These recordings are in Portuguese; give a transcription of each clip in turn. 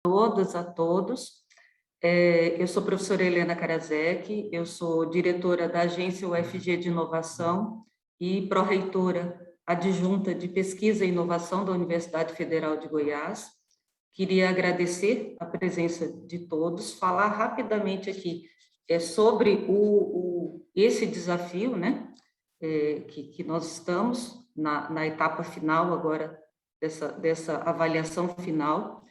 todas, a todos. Eu sou professora Helena Karaszek, eu sou diretora da Agência UFG de Inovação e pró-reitora adjunta de Pesquisa e Inovação da Universidade Federal de Goiás. Queria agradecer a presença de todos, falar rapidamente aqui sobre esse desafio, né, que nós estamos na etapa final agora dessa avaliação final.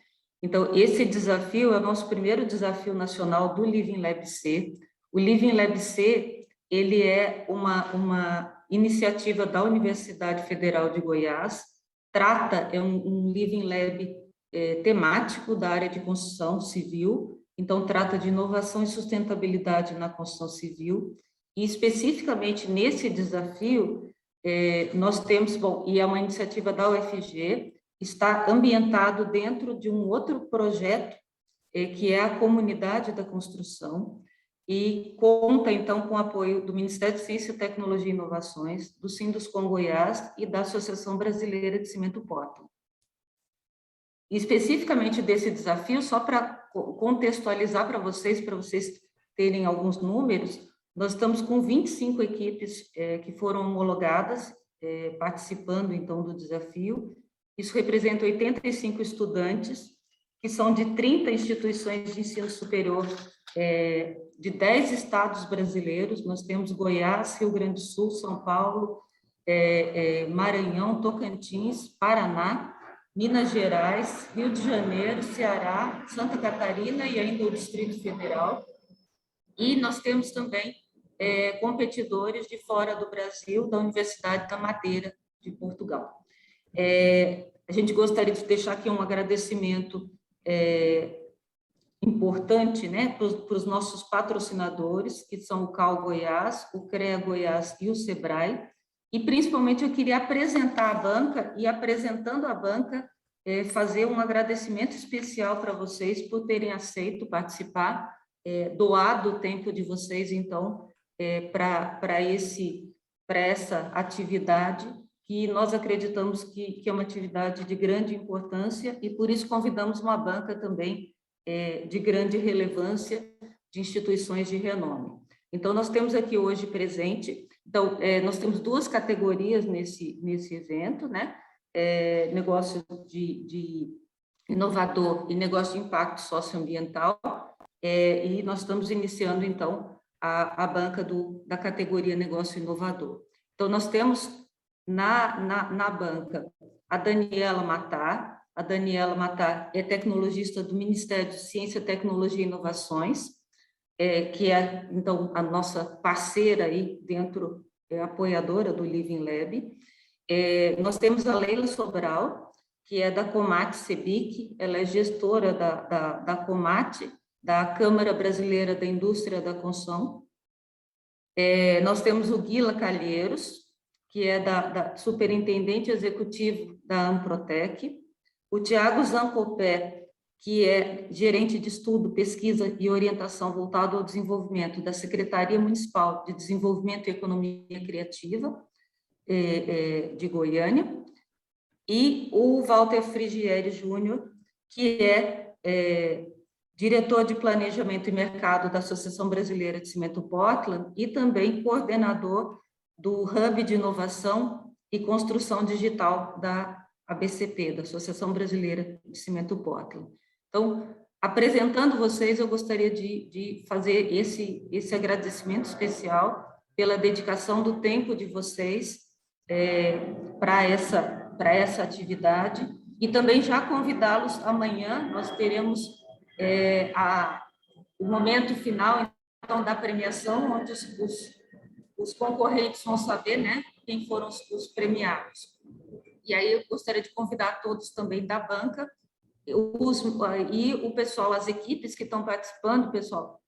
Então, esse desafio é o nosso primeiro desafio nacional do Living Lab C. O Living Lab C, ele é uma iniciativa da Universidade Federal de Goiás, é um Living Lab temático da área de construção civil, então trata de inovação e sustentabilidade na construção civil, e especificamente nesse desafio, nós temos, e é uma iniciativa da UFG, está ambientado dentro de um outro projeto, que é a Comunidade da Construção, e conta, então, com o apoio do Ministério de Ciência, Tecnologia e Inovações, do Sinduscom Goiás e da Associação Brasileira de Cimento Portland. Especificamente desse desafio, só para contextualizar para vocês terem alguns números, nós estamos com 25 equipes que foram homologadas, participando, então, do desafio. Isso representa 85 estudantes, que são de 30 instituições de ensino superior, de 10 estados brasileiros. Nós temos Goiás, Rio Grande do Sul, São Paulo, Maranhão, Tocantins, Paraná, Minas Gerais, Rio de Janeiro, Ceará, Santa Catarina e ainda o Distrito Federal. E nós temos também competidores de fora do Brasil, da Universidade da Madeira, de Portugal. A gente gostaria de deixar aqui um agradecimento importante, né, para os nossos patrocinadores, que são o CAU Goiás, o CREA Goiás e o SEBRAE, e principalmente eu queria apresentar a banca, e apresentando a banca, fazer um agradecimento especial para vocês por terem aceito participar, doado o tempo de vocês, então, para essa atividade, que nós acreditamos que é uma atividade de grande importância, e por isso convidamos uma banca também de grande relevância, de instituições de renome. Então, nós temos aqui hoje presente, então, nós temos duas categorias nesse evento, né? Negócio de inovador e negócio de impacto socioambiental, e nós estamos iniciando, então, a banca da categoria negócio inovador. Então, nós temos na banca a Daniela Matar. A Daniela Matar é tecnologista do Ministério de Ciência, Tecnologia e Inovações, que é, então, a nossa parceira aí dentro, apoiadora do Living Lab. Nós temos a Leila Sobral, que é da Comate Cebic, ela é gestora da Comate, da Câmara Brasileira da Indústria da Construção. Nós temos o Guila Calheiros, que é da superintendente executivo da Amprotec, o Tiago Zancopé, que é gerente de estudo, pesquisa e orientação voltado ao desenvolvimento da Secretaria Municipal de Desenvolvimento e Economia Criativa de Goiânia, e o Walter Frigieri Júnior, que é diretor de Planejamento e Mercado da Associação Brasileira de Cimento Portland e também coordenador do Hub de Inovação e Construção Digital da ABCP, da Associação Brasileira de Cimento Portland. Então, apresentando vocês, eu gostaria de fazer esse agradecimento especial pela dedicação do tempo de vocês para essa atividade, e também já convidá-los amanhã. Nós teremos o momento final, então, da premiação, onde os concorrentes vão saber, né, quem foram os premiados. E aí eu gostaria de convidar todos também da banca, e o pessoal, as equipes que estão participando, pessoal,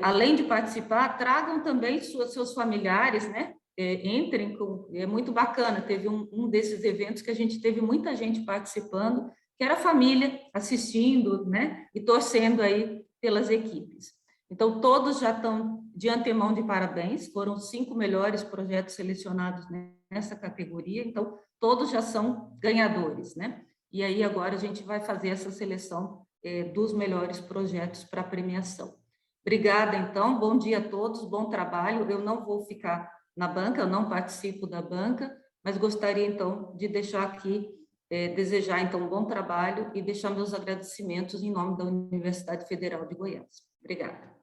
além de participar, tragam também seus familiares, né? Entrem, é muito bacana. Teve um desses eventos que a gente teve muita gente participando, que era a família assistindo, né? E torcendo aí pelas equipes. Então, todos já estão de antemão de parabéns, foram 5 melhores projetos selecionados nessa categoria, então, todos já são ganhadores, né? E aí, agora, a gente vai fazer essa seleção dos melhores projetos para premiação. Obrigada, então, bom dia a todos, bom trabalho. Eu não vou ficar na banca, eu não participo da banca, mas gostaria, então, de deixar aqui, desejar, então, um bom trabalho e deixar meus agradecimentos em nome da Universidade Federal de Goiás. Obrigada.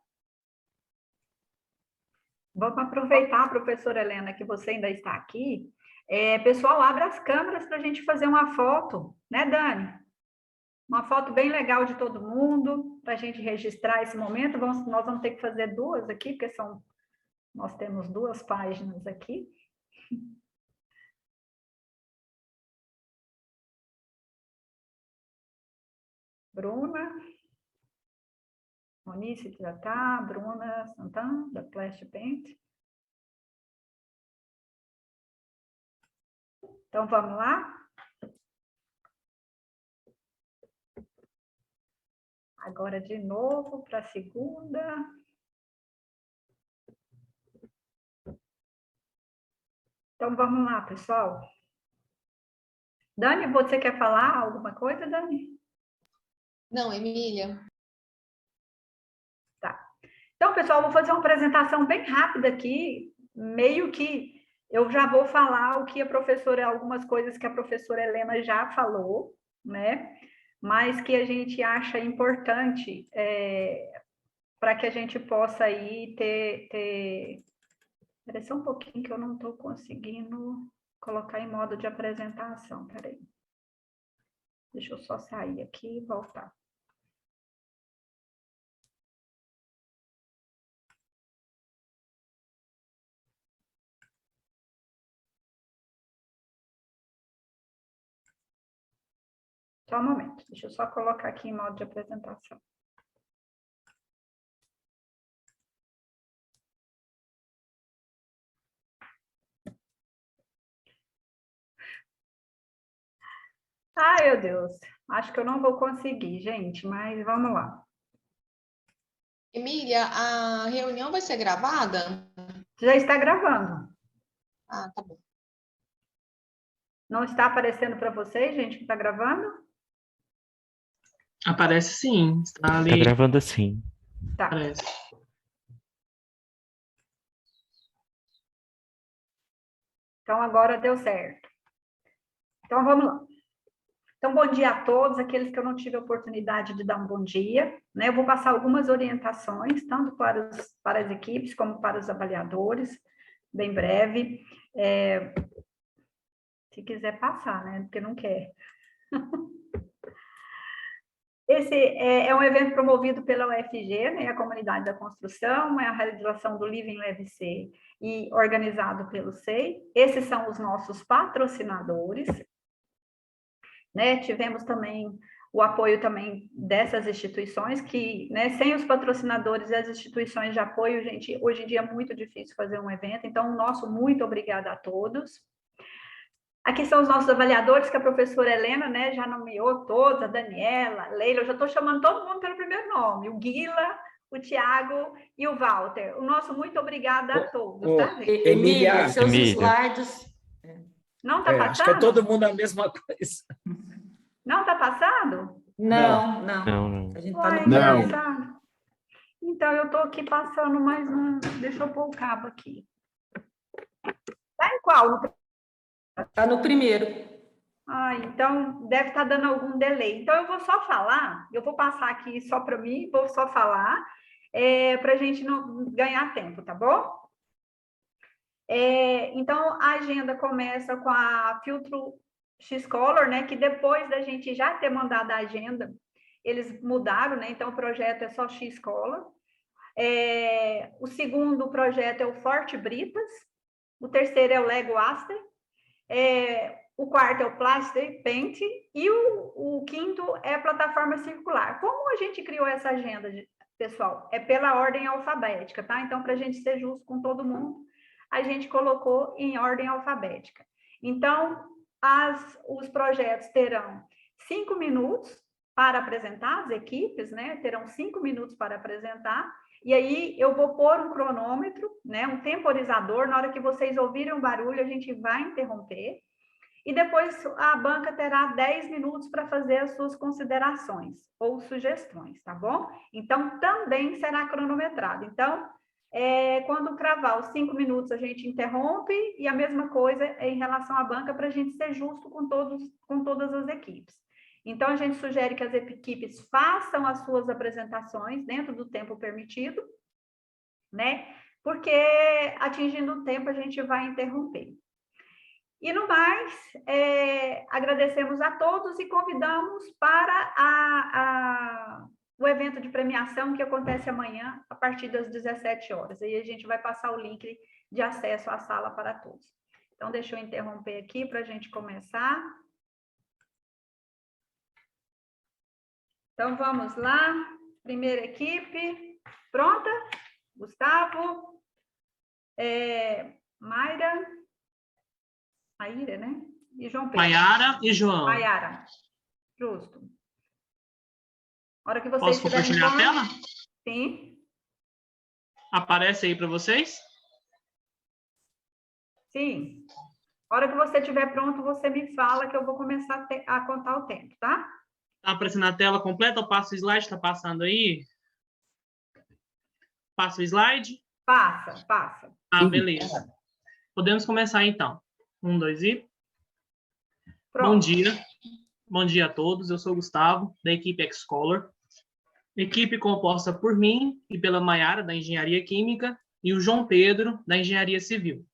Vamos aproveitar, professora Helena, que você ainda está aqui. Pessoal, abra as câmeras para a gente fazer uma foto, né, Dani? Uma foto bem legal de todo mundo, para a gente registrar esse momento. Nós vamos ter que fazer duas aqui, porque nós temos 2 páginas aqui. Bruna, Monice já está, Bruna Santana, da Flash Paint. Então, vamos lá? Agora, de novo, para a segunda. Então, vamos lá, pessoal. Dani, você quer falar alguma coisa, Dani? Não, Emília. Tá. Então, pessoal, vou fazer uma apresentação bem rápida aqui, meio que eu já vou falar algumas coisas que a professora Helena já falou, né? Mas que a gente acha importante para que a gente possa aí ter... Espera só um pouquinho que eu não estou conseguindo colocar em modo de apresentação, peraí. Deixa eu só sair aqui e voltar. Só um momento, deixa eu só colocar aqui em modo de apresentação. Ai, meu Deus, acho que eu não vou conseguir, gente, mas vamos lá. Emília, a reunião vai ser gravada? Já está gravando. Ah, tá bom. Não está aparecendo para vocês, gente, que está gravando? Aparece sim, está ali. Tá gravando sim. Tá. Aparece. Então, agora deu certo. Então, vamos lá. Então, bom dia a todos, aqueles que eu não tive a oportunidade de dar um bom dia, né? Eu vou passar algumas orientações, tanto para as equipes como para os avaliadores, bem breve. Se quiser passar, né? Porque não quer. Esse é um evento promovido pela UFG, né, a Comunidade da Construção, é a realização do Living Leve C e organizado pelo SEI. Esses são os nossos patrocinadores, né? Tivemos também o apoio também dessas instituições que, né, sem os patrocinadores e as instituições de apoio, gente, hoje em dia é muito difícil fazer um evento, então o nosso muito obrigada a todos. Aqui são os nossos avaliadores, que a professora Helena, né, já nomeou todos, a Daniela, a Leila, eu já estou chamando todo mundo pelo primeiro nome, o Guila, o Tiago e o Walter. O nosso muito obrigada a todos, tá, gente? Emília, seus Emília. slides... Não está passando? Acho que é todo mundo a mesma coisa. Não está passando? Não. Não. A gente está Uai, no Não. engraçado. Então, eu estou aqui passando mais um... Deixa eu pôr o cabo aqui. Está em qual? Está no primeiro. Então deve estar dando algum delay. Então eu vou só falar, eu vou passar aqui só para mim, vou só falar, para a gente não ganhar tempo, tá bom? Então a agenda começa com a Filtro X-Color, né? Que depois da gente já ter mandado a agenda, eles mudaram, né? Então o projeto é só X-Color. O segundo projeto é o Forte Britas, o terceiro é o Lego Aster. O quarto é o Plastic Paint e o quinto é a plataforma circular. Como a gente criou essa agenda, pessoal? É pela ordem alfabética, tá? Então, para a gente ser justo com todo mundo, a gente colocou em ordem alfabética. Então, os projetos terão 5 minutos para apresentar, as equipes, né? Terão 5 minutos para apresentar. E aí, eu vou pôr um cronômetro, né? Um temporizador. Na hora que vocês ouvirem o barulho, a gente vai interromper. e depois a banca terá 10 minutos para fazer as suas considerações ou sugestões, tá bom? Então, também será cronometrado. Então, quando cravar os 5 minutos, a gente interrompe, e a mesma coisa em relação à banca, para a gente ser justo com todas as equipes. Então, a gente sugere que as equipes façam as suas apresentações dentro do tempo permitido, né? Porque atingindo o tempo, a gente vai interromper. E no mais, agradecemos a todos e convidamos para o evento de premiação que acontece amanhã, a partir das 17 horas. Aí a gente vai passar o link de acesso à sala para todos. Então, deixa eu interromper aqui para a gente começar. Então, vamos lá. Primeira equipe. Pronta? Gustavo. Maíra, né? E João Pedro. Maiara e João. Maiara. Justo. A hora que vocês Posso compartilhar a tela? Sim. Aparece aí para vocês? Sim. A hora que você estiver pronto, você me fala que eu vou começar a contar o tempo, tá? Tá aparecendo a tela completa? Eu passo o slide, tá passando aí? Passa o slide? Passa. Ah, beleza. Podemos começar então. 1, 2 e... Pronto. Bom dia. Bom dia a todos. Eu sou o Gustavo, da equipe Xcolor. Equipe composta por mim e pela Maiara, da Engenharia Química, e o João Pedro, da Engenharia Civil.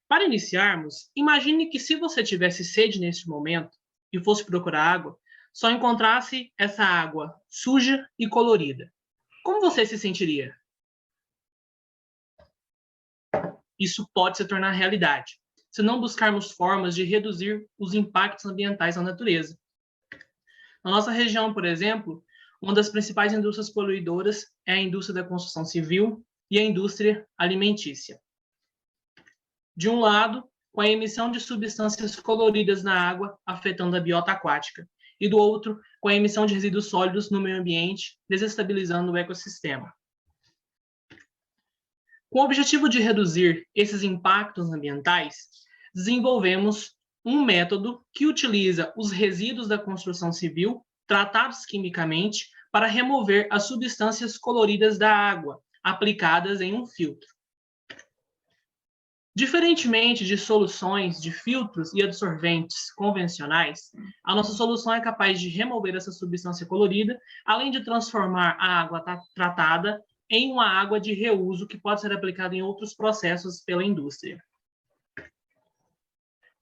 Para iniciarmos, imagine que se você tivesse sede neste momento e fosse procurar água, só encontrasse essa água suja e colorida. Como você se sentiria? Isso pode se tornar realidade, se não buscarmos formas de reduzir os impactos ambientais na natureza. Na nossa região, por exemplo, uma das principais indústrias poluidoras é a indústria da construção civil e a indústria alimentícia. De um lado, com a emissão de substâncias coloridas na água, afetando a biota aquática, e do outro, com a emissão de resíduos sólidos no meio ambiente, desestabilizando o ecossistema. Com o objetivo de reduzir esses impactos ambientais, desenvolvemos um método que utiliza os resíduos da construção civil tratados quimicamente para remover as substâncias coloridas da água, aplicadas em um filtro. Diferentemente de soluções de filtros e absorventes convencionais, a nossa solução é capaz de remover essa substância colorida, além de transformar a água tratada em uma água de reuso que pode ser aplicada em outros processos pela indústria.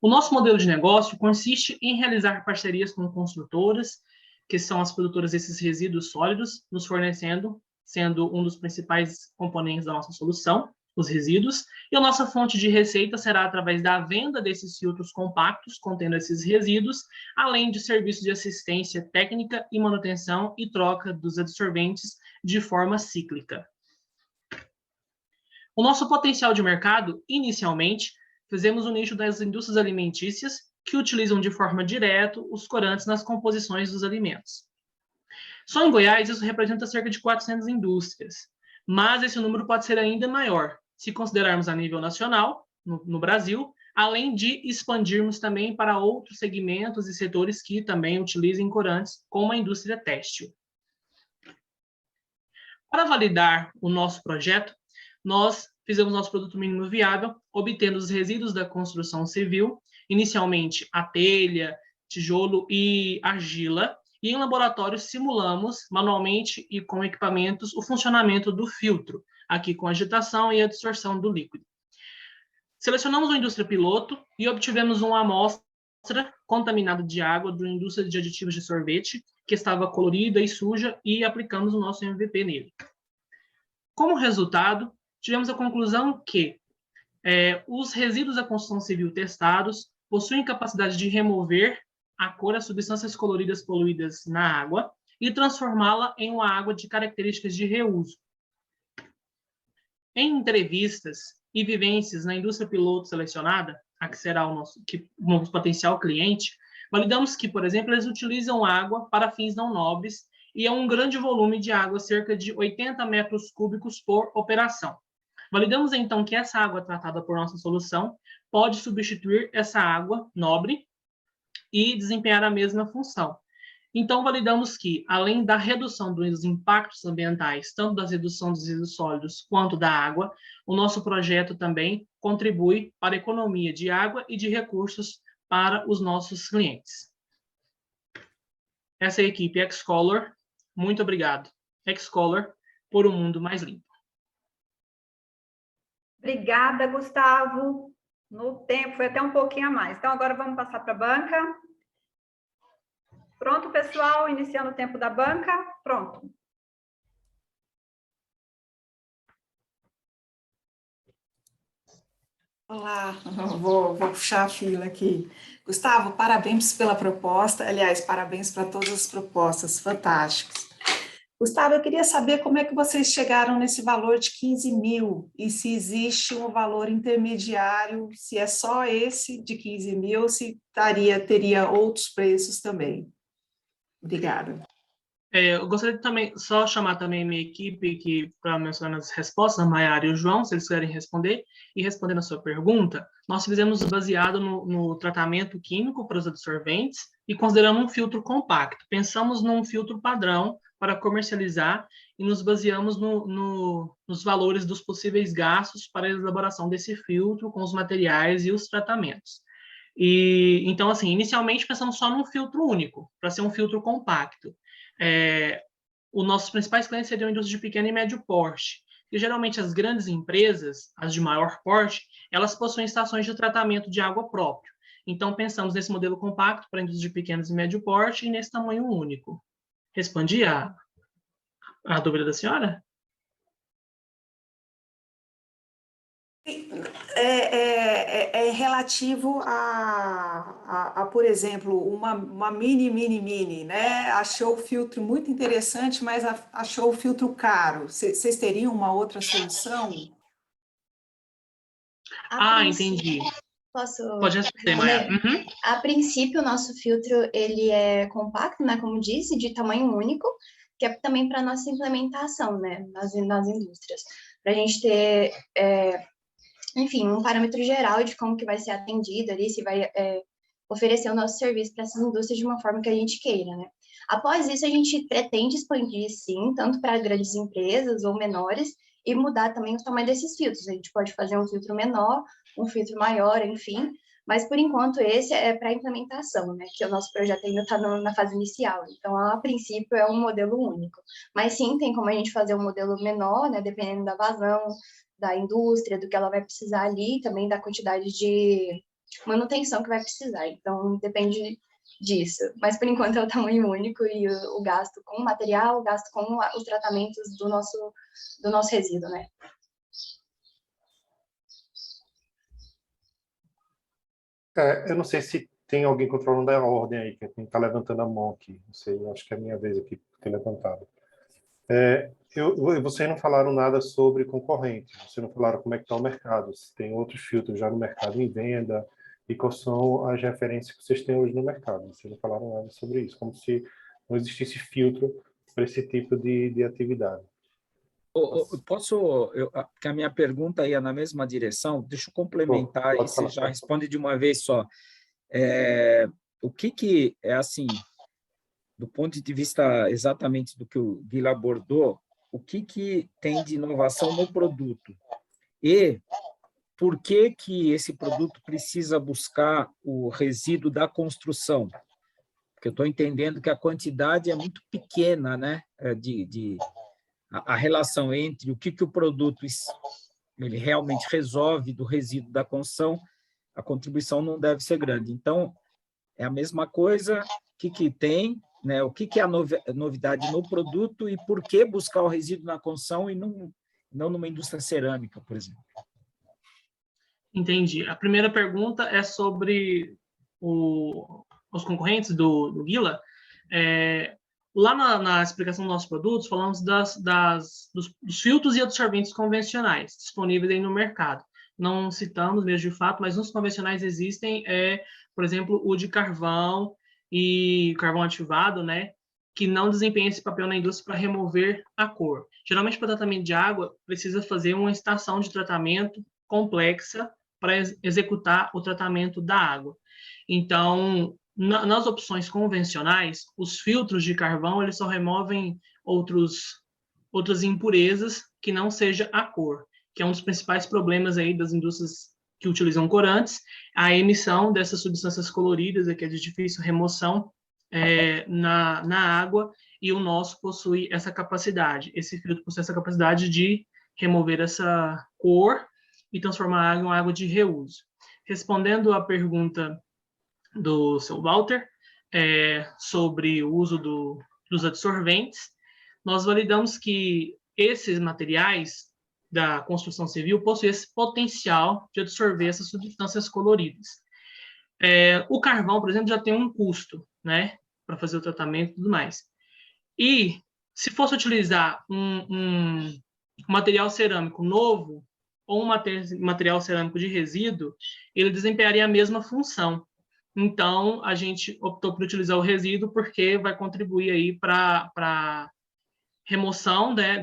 O nosso modelo de negócio consiste em realizar parcerias com construtoras, que são as produtoras desses resíduos sólidos, nos fornecendo, sendo um dos principais componentes da nossa solução, os resíduos, e a nossa fonte de receita será através da venda desses filtros compactos contendo esses resíduos, além de serviços de assistência técnica e manutenção e troca dos absorventes de forma cíclica. O nosso potencial de mercado, inicialmente, fizemos o nicho das indústrias alimentícias, que utilizam de forma direta os corantes nas composições dos alimentos. Só em Goiás, isso representa cerca de 400 indústrias, mas esse número pode ser ainda maior, se considerarmos a nível nacional, no Brasil, além de expandirmos também para outros segmentos e setores que também utilizem corantes, como a indústria têxtil. Para validar o nosso projeto, nós fizemos nosso produto mínimo viável, obtendo os resíduos da construção civil, inicialmente a telha, tijolo e argila, e em laboratório simulamos manualmente e com equipamentos o funcionamento do filtro, aqui com agitação e absorção do líquido. Selecionamos uma indústria piloto e obtivemos uma amostra contaminada de água da indústria de aditivos de sorvete, que estava colorida e suja, e aplicamos o nosso MVP nele. Como resultado, tivemos a conclusão que os resíduos da construção civil testados possuem capacidade de remover a cor das substâncias coloridas poluídas na água e transformá-la em uma água de características de reuso. Em entrevistas e vivências na indústria piloto selecionada, a que será o nosso potencial cliente, validamos que, por exemplo, eles utilizam água para fins não nobres e é um grande volume de água, cerca de 80 metros cúbicos por operação. Validamos, então, que essa água tratada por nossa solução pode substituir essa água nobre e desempenhar a mesma função. Então, validamos que, além da redução dos impactos ambientais, tanto da redução dos resíduos sólidos quanto da água, o nosso projeto também contribui para a economia de água e de recursos para os nossos clientes. Essa é a equipe Xcolor. Muito obrigado, Xcolor, por um mundo mais limpo. Obrigada, Gustavo. No tempo, foi até um pouquinho a mais. Então, agora vamos passar para a banca. Pronto, pessoal? Iniciando o tempo da banca. Pronto. Olá, vou puxar a fila aqui. Gustavo, parabéns pela proposta. Aliás, parabéns para todas as propostas, fantásticos. Gustavo, eu queria saber como é que vocês chegaram nesse valor de 15 mil e se existe um valor intermediário, se é só esse de 15 mil, se teria outros preços também. Obrigada. Eu gostaria de também só chamar também minha equipe para mencionar as respostas, a Maiara e o João, se eles quiserem responder, e respondendo a sua pergunta, nós fizemos baseado no tratamento químico para os absorventes e considerando um filtro compacto. Pensamos num filtro padrão para comercializar e nos baseamos nos valores dos possíveis gastos para a elaboração desse filtro com os materiais e os tratamentos. E então, assim, inicialmente pensamos só num filtro único, para ser um filtro compacto. Os nossos principais clientes seriam indústrias de pequeno e médio porte. E geralmente as grandes empresas, as de maior porte, elas possuem estações de tratamento de água próprio. Então, pensamos nesse modelo compacto para indústrias de pequenos e médio porte e nesse tamanho único. Respondi a dúvida da senhora? É relativo por exemplo, uma mini, né? Achou o filtro muito interessante, mas achou o filtro caro. Vocês teriam uma outra solução? Entendi. Posso Pode responder, Maia. Uhum. A princípio, o nosso filtro ele é compacto, né, como disse, de tamanho único, que é também para nossa implementação, né, nas indústrias, para a gente ter, enfim, um parâmetro geral de como que vai ser atendido ali, se vai oferecer o nosso serviço para essas indústrias de uma forma que a gente queira, né. Após isso, a gente pretende expandir, sim, tanto para grandes empresas ou menores, e mudar também o tamanho desses filtros. A gente pode fazer um filtro menor, um filtro maior, enfim, mas por enquanto esse é para implementação, né, que o nosso projeto ainda está na fase inicial, então a princípio é um modelo único, mas sim, tem como a gente fazer um modelo menor, né, dependendo da vazão, da indústria, do que ela vai precisar ali, também da quantidade de manutenção que vai precisar, então depende disso, mas por enquanto é o tamanho único e o gasto com o material, o gasto com os tratamentos do nosso resíduo, né. Eu não sei se tem alguém controlando a ordem aí, quem está levantando a mão aqui. Não sei, acho que é a minha vez aqui por ter levantado. Vocês não falaram nada sobre concorrente, vocês não falaram como é que está o mercado, se tem outros filtros já no mercado em venda, e quais são as referências que vocês têm hoje no mercado. Vocês não falaram nada sobre isso, como se não existisse filtro para esse tipo de atividade. Porque a minha pergunta ia na mesma direção, deixa eu complementar e você já responde de uma vez só. O que é assim, do ponto de vista exatamente do que o Guilherme abordou, o que tem de inovação no produto? E por que esse produto precisa buscar o resíduo da construção? Porque eu estou entendendo que a quantidade é muito pequena, né, a relação entre o que o produto ele realmente resolve do resíduo da construção, a contribuição não deve ser grande. Então, é a mesma coisa, o que tem, né? O que é a novidade no produto e por que buscar o resíduo na construção e não numa indústria cerâmica, por exemplo. Entendi. A primeira pergunta é sobre os concorrentes do Guila. Lá na explicação dos nossos produtos, falamos dos filtros e absorventes convencionais disponíveis aí no mercado. Não citamos mesmo de fato, mas nos convencionais existem, por exemplo, o de carvão e carvão ativado, né, que não desempenha esse papel na indústria para remover a cor. Geralmente, para tratamento de água, precisa fazer uma estação de tratamento complexa para executar o tratamento da água. Então, nas opções convencionais, os filtros de carvão eles só removem outras impurezas que não seja a cor, que é um dos principais problemas aí das indústrias que utilizam corantes, a emissão dessas substâncias coloridas, que é de difícil remoção na água, e o nosso possui essa capacidade, esse filtro possui essa capacidade de remover essa cor e transformar a água em uma água de reuso. Respondendo à pergunta do seu Walter, sobre o uso dos adsorventes, nós validamos que esses materiais da construção civil possuem esse potencial de absorver essas substâncias coloridas. O carvão, por exemplo, já tem um custo, né, para fazer o tratamento e tudo mais. E se fosse utilizar um material cerâmico novo ou um material cerâmico de resíduo, ele desempenharia a mesma função. Então, a gente optou por utilizar o resíduo porque vai contribuir aí para remoção, né,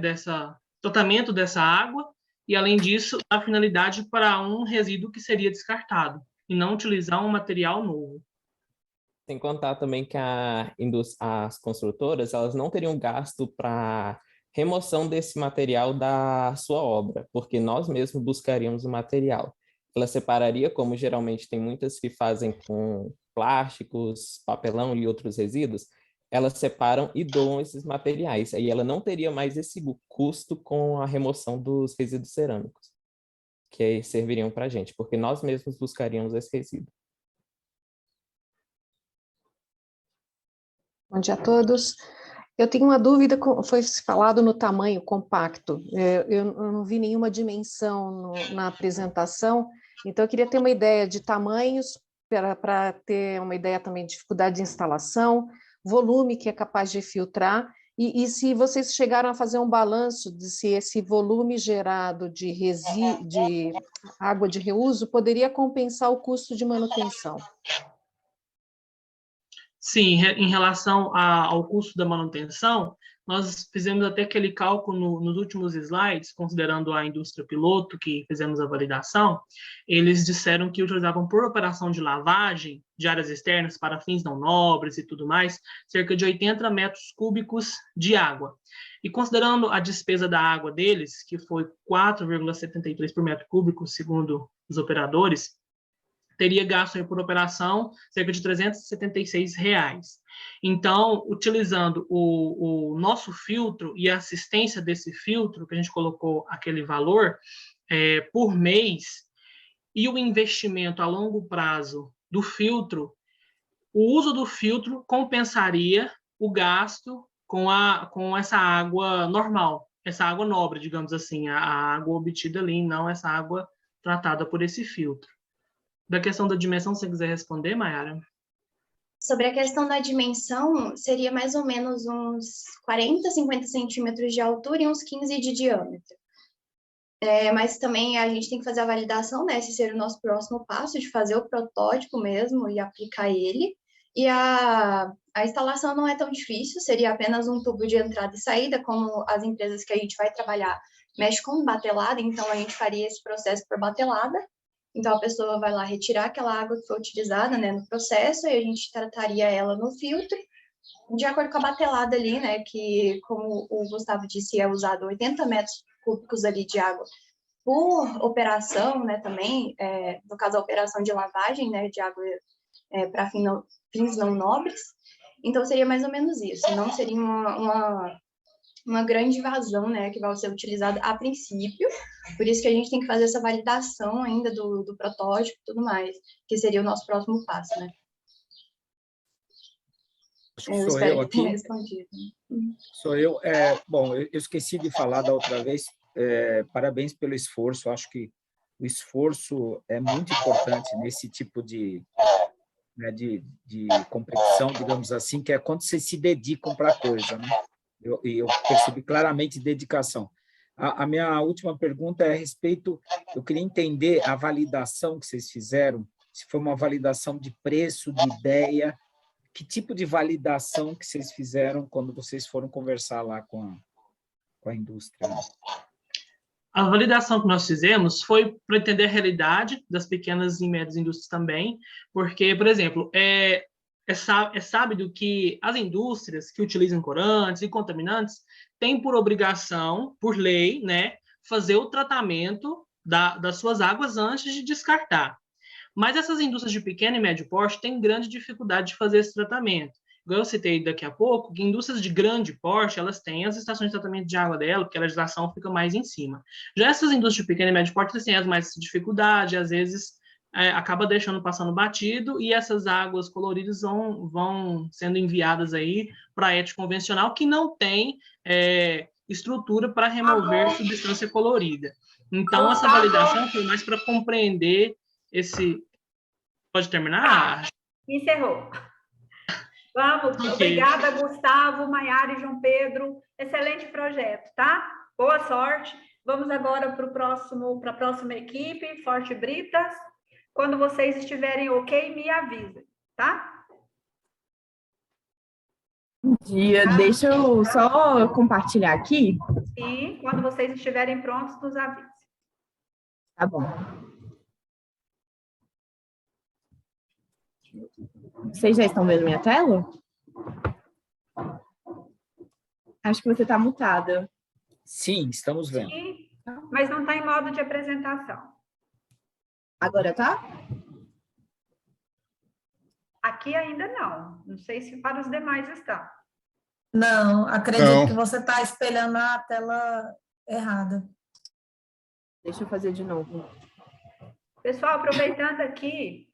tratamento dessa água e, além disso, a finalidade para um resíduo que seria descartado e não utilizar um material novo. Sem contar também que as construtoras elas não teriam gasto para remoção desse material da sua obra, porque nós mesmos buscaríamos o material. Ela separaria, como geralmente tem muitas que fazem com plásticos, papelão e outros resíduos, elas separam e doam esses materiais. Aí ela não teria mais esse custo com a remoção dos resíduos cerâmicos, que aí serviriam para a gente, porque nós mesmos buscaríamos esse resíduo. Bom dia a todos. Eu tenho uma dúvida, foi falado no tamanho compacto, eu não vi nenhuma dimensão na apresentação, então eu queria ter uma ideia de tamanhos, para ter uma ideia também de dificuldade de instalação, volume que é capaz de filtrar, e se vocês chegaram a fazer um balanço de se esse volume gerado de água de reuso poderia compensar o custo de manutenção. Sim, em relação ao custo da manutenção, nós fizemos até aquele cálculo nos últimos slides, considerando a indústria piloto, que fizemos a validação, eles disseram que utilizavam por operação de lavagem de áreas externas para fins não nobres e tudo mais, cerca de 80 metros cúbicos de água. E considerando a despesa da água deles, que foi 4,73 por metro cúbico, segundo os operadores, teria gasto por operação cerca de R$ 376. Então, utilizando o nosso filtro e a assistência desse filtro, que a gente colocou aquele valor por mês, e o investimento a longo prazo do filtro, o uso do filtro compensaria o gasto com essa água normal, essa água nobre, digamos assim, a água obtida ali, não essa água tratada por esse filtro. Da questão da dimensão, se você quiser responder, Mayara. Sobre a questão da dimensão, seria mais ou menos uns 40, 50 centímetros de altura e uns 15 de diâmetro. Mas também a gente tem que fazer a validação, né? Esse seria o nosso próximo passo, de fazer o protótipo mesmo e aplicar ele. E a instalação não é tão difícil, seria apenas um tubo de entrada e saída, como as empresas que a gente vai trabalhar mexem com batelada, então a gente faria esse processo por batelada. Então, a pessoa vai lá retirar aquela água que foi utilizada, né, no processo, e a gente trataria ela no filtro, de acordo com a batelada ali, né, que, como o Gustavo disse, é usado 80 metros cúbicos ali de água por operação, né, também, no caso, a operação de lavagem, né, de água para fins não nobres. Então, seria mais ou menos isso, não seria uma grande vazão, né, que vai ser utilizada a princípio, por isso que a gente tem que fazer essa validação ainda do protótipo e tudo mais, que seria o nosso próximo passo, né. Sou eu aqui. Sou eu. Bom, eu esqueci de falar da outra vez, parabéns pelo esforço, acho que o esforço é muito importante nesse tipo de competição, digamos assim, que é quando vocês se dedicam para a coisa, né? Eu percebi claramente dedicação. A minha última pergunta é a respeito, eu queria entender a validação que vocês fizeram, se foi uma validação de preço, de ideia, que tipo de validação que vocês fizeram quando vocês foram conversar lá com a indústria? A validação que nós fizemos foi para entender a realidade das pequenas e médias indústrias também, porque, por exemplo, é sábio que as indústrias que utilizam corantes e contaminantes têm por obrigação, por lei, né, fazer o tratamento das suas águas antes de descartar. Mas essas indústrias de pequeno e médio porte têm grande dificuldade de fazer esse tratamento. Igual eu citei daqui a pouco, que indústrias de grande porte, elas têm as estações de tratamento de água dela, porque a legislação fica mais em cima. Já essas indústrias de pequeno e médio porte, elas têm as mais dificuldade, às vezes acaba passando batido, e essas águas coloridas vão sendo enviadas aí para a ET convencional, que não tem estrutura para remover substância colorida. Então, essa validação foi mais para compreender esse... Pode terminar? Encerrou. Vamos, Okay. Obrigada, Gustavo, Maiara e João Pedro. Excelente projeto, tá? Boa sorte. Vamos agora para a próxima equipe, Forte Britas. Quando vocês estiverem ok, me avisem, tá? Bom dia, deixa eu só compartilhar aqui. Sim, quando vocês estiverem prontos, nos avisem. Tá bom. Vocês já estão vendo minha tela? Acho que você está mutada. Sim, estamos vendo. Sim, mas não está em modo de apresentação. Agora tá? Aqui ainda não. Não sei se para os demais está. Não, acredito que você está espelhando a tela errada. Deixa eu fazer de novo. Pessoal, aproveitando aqui,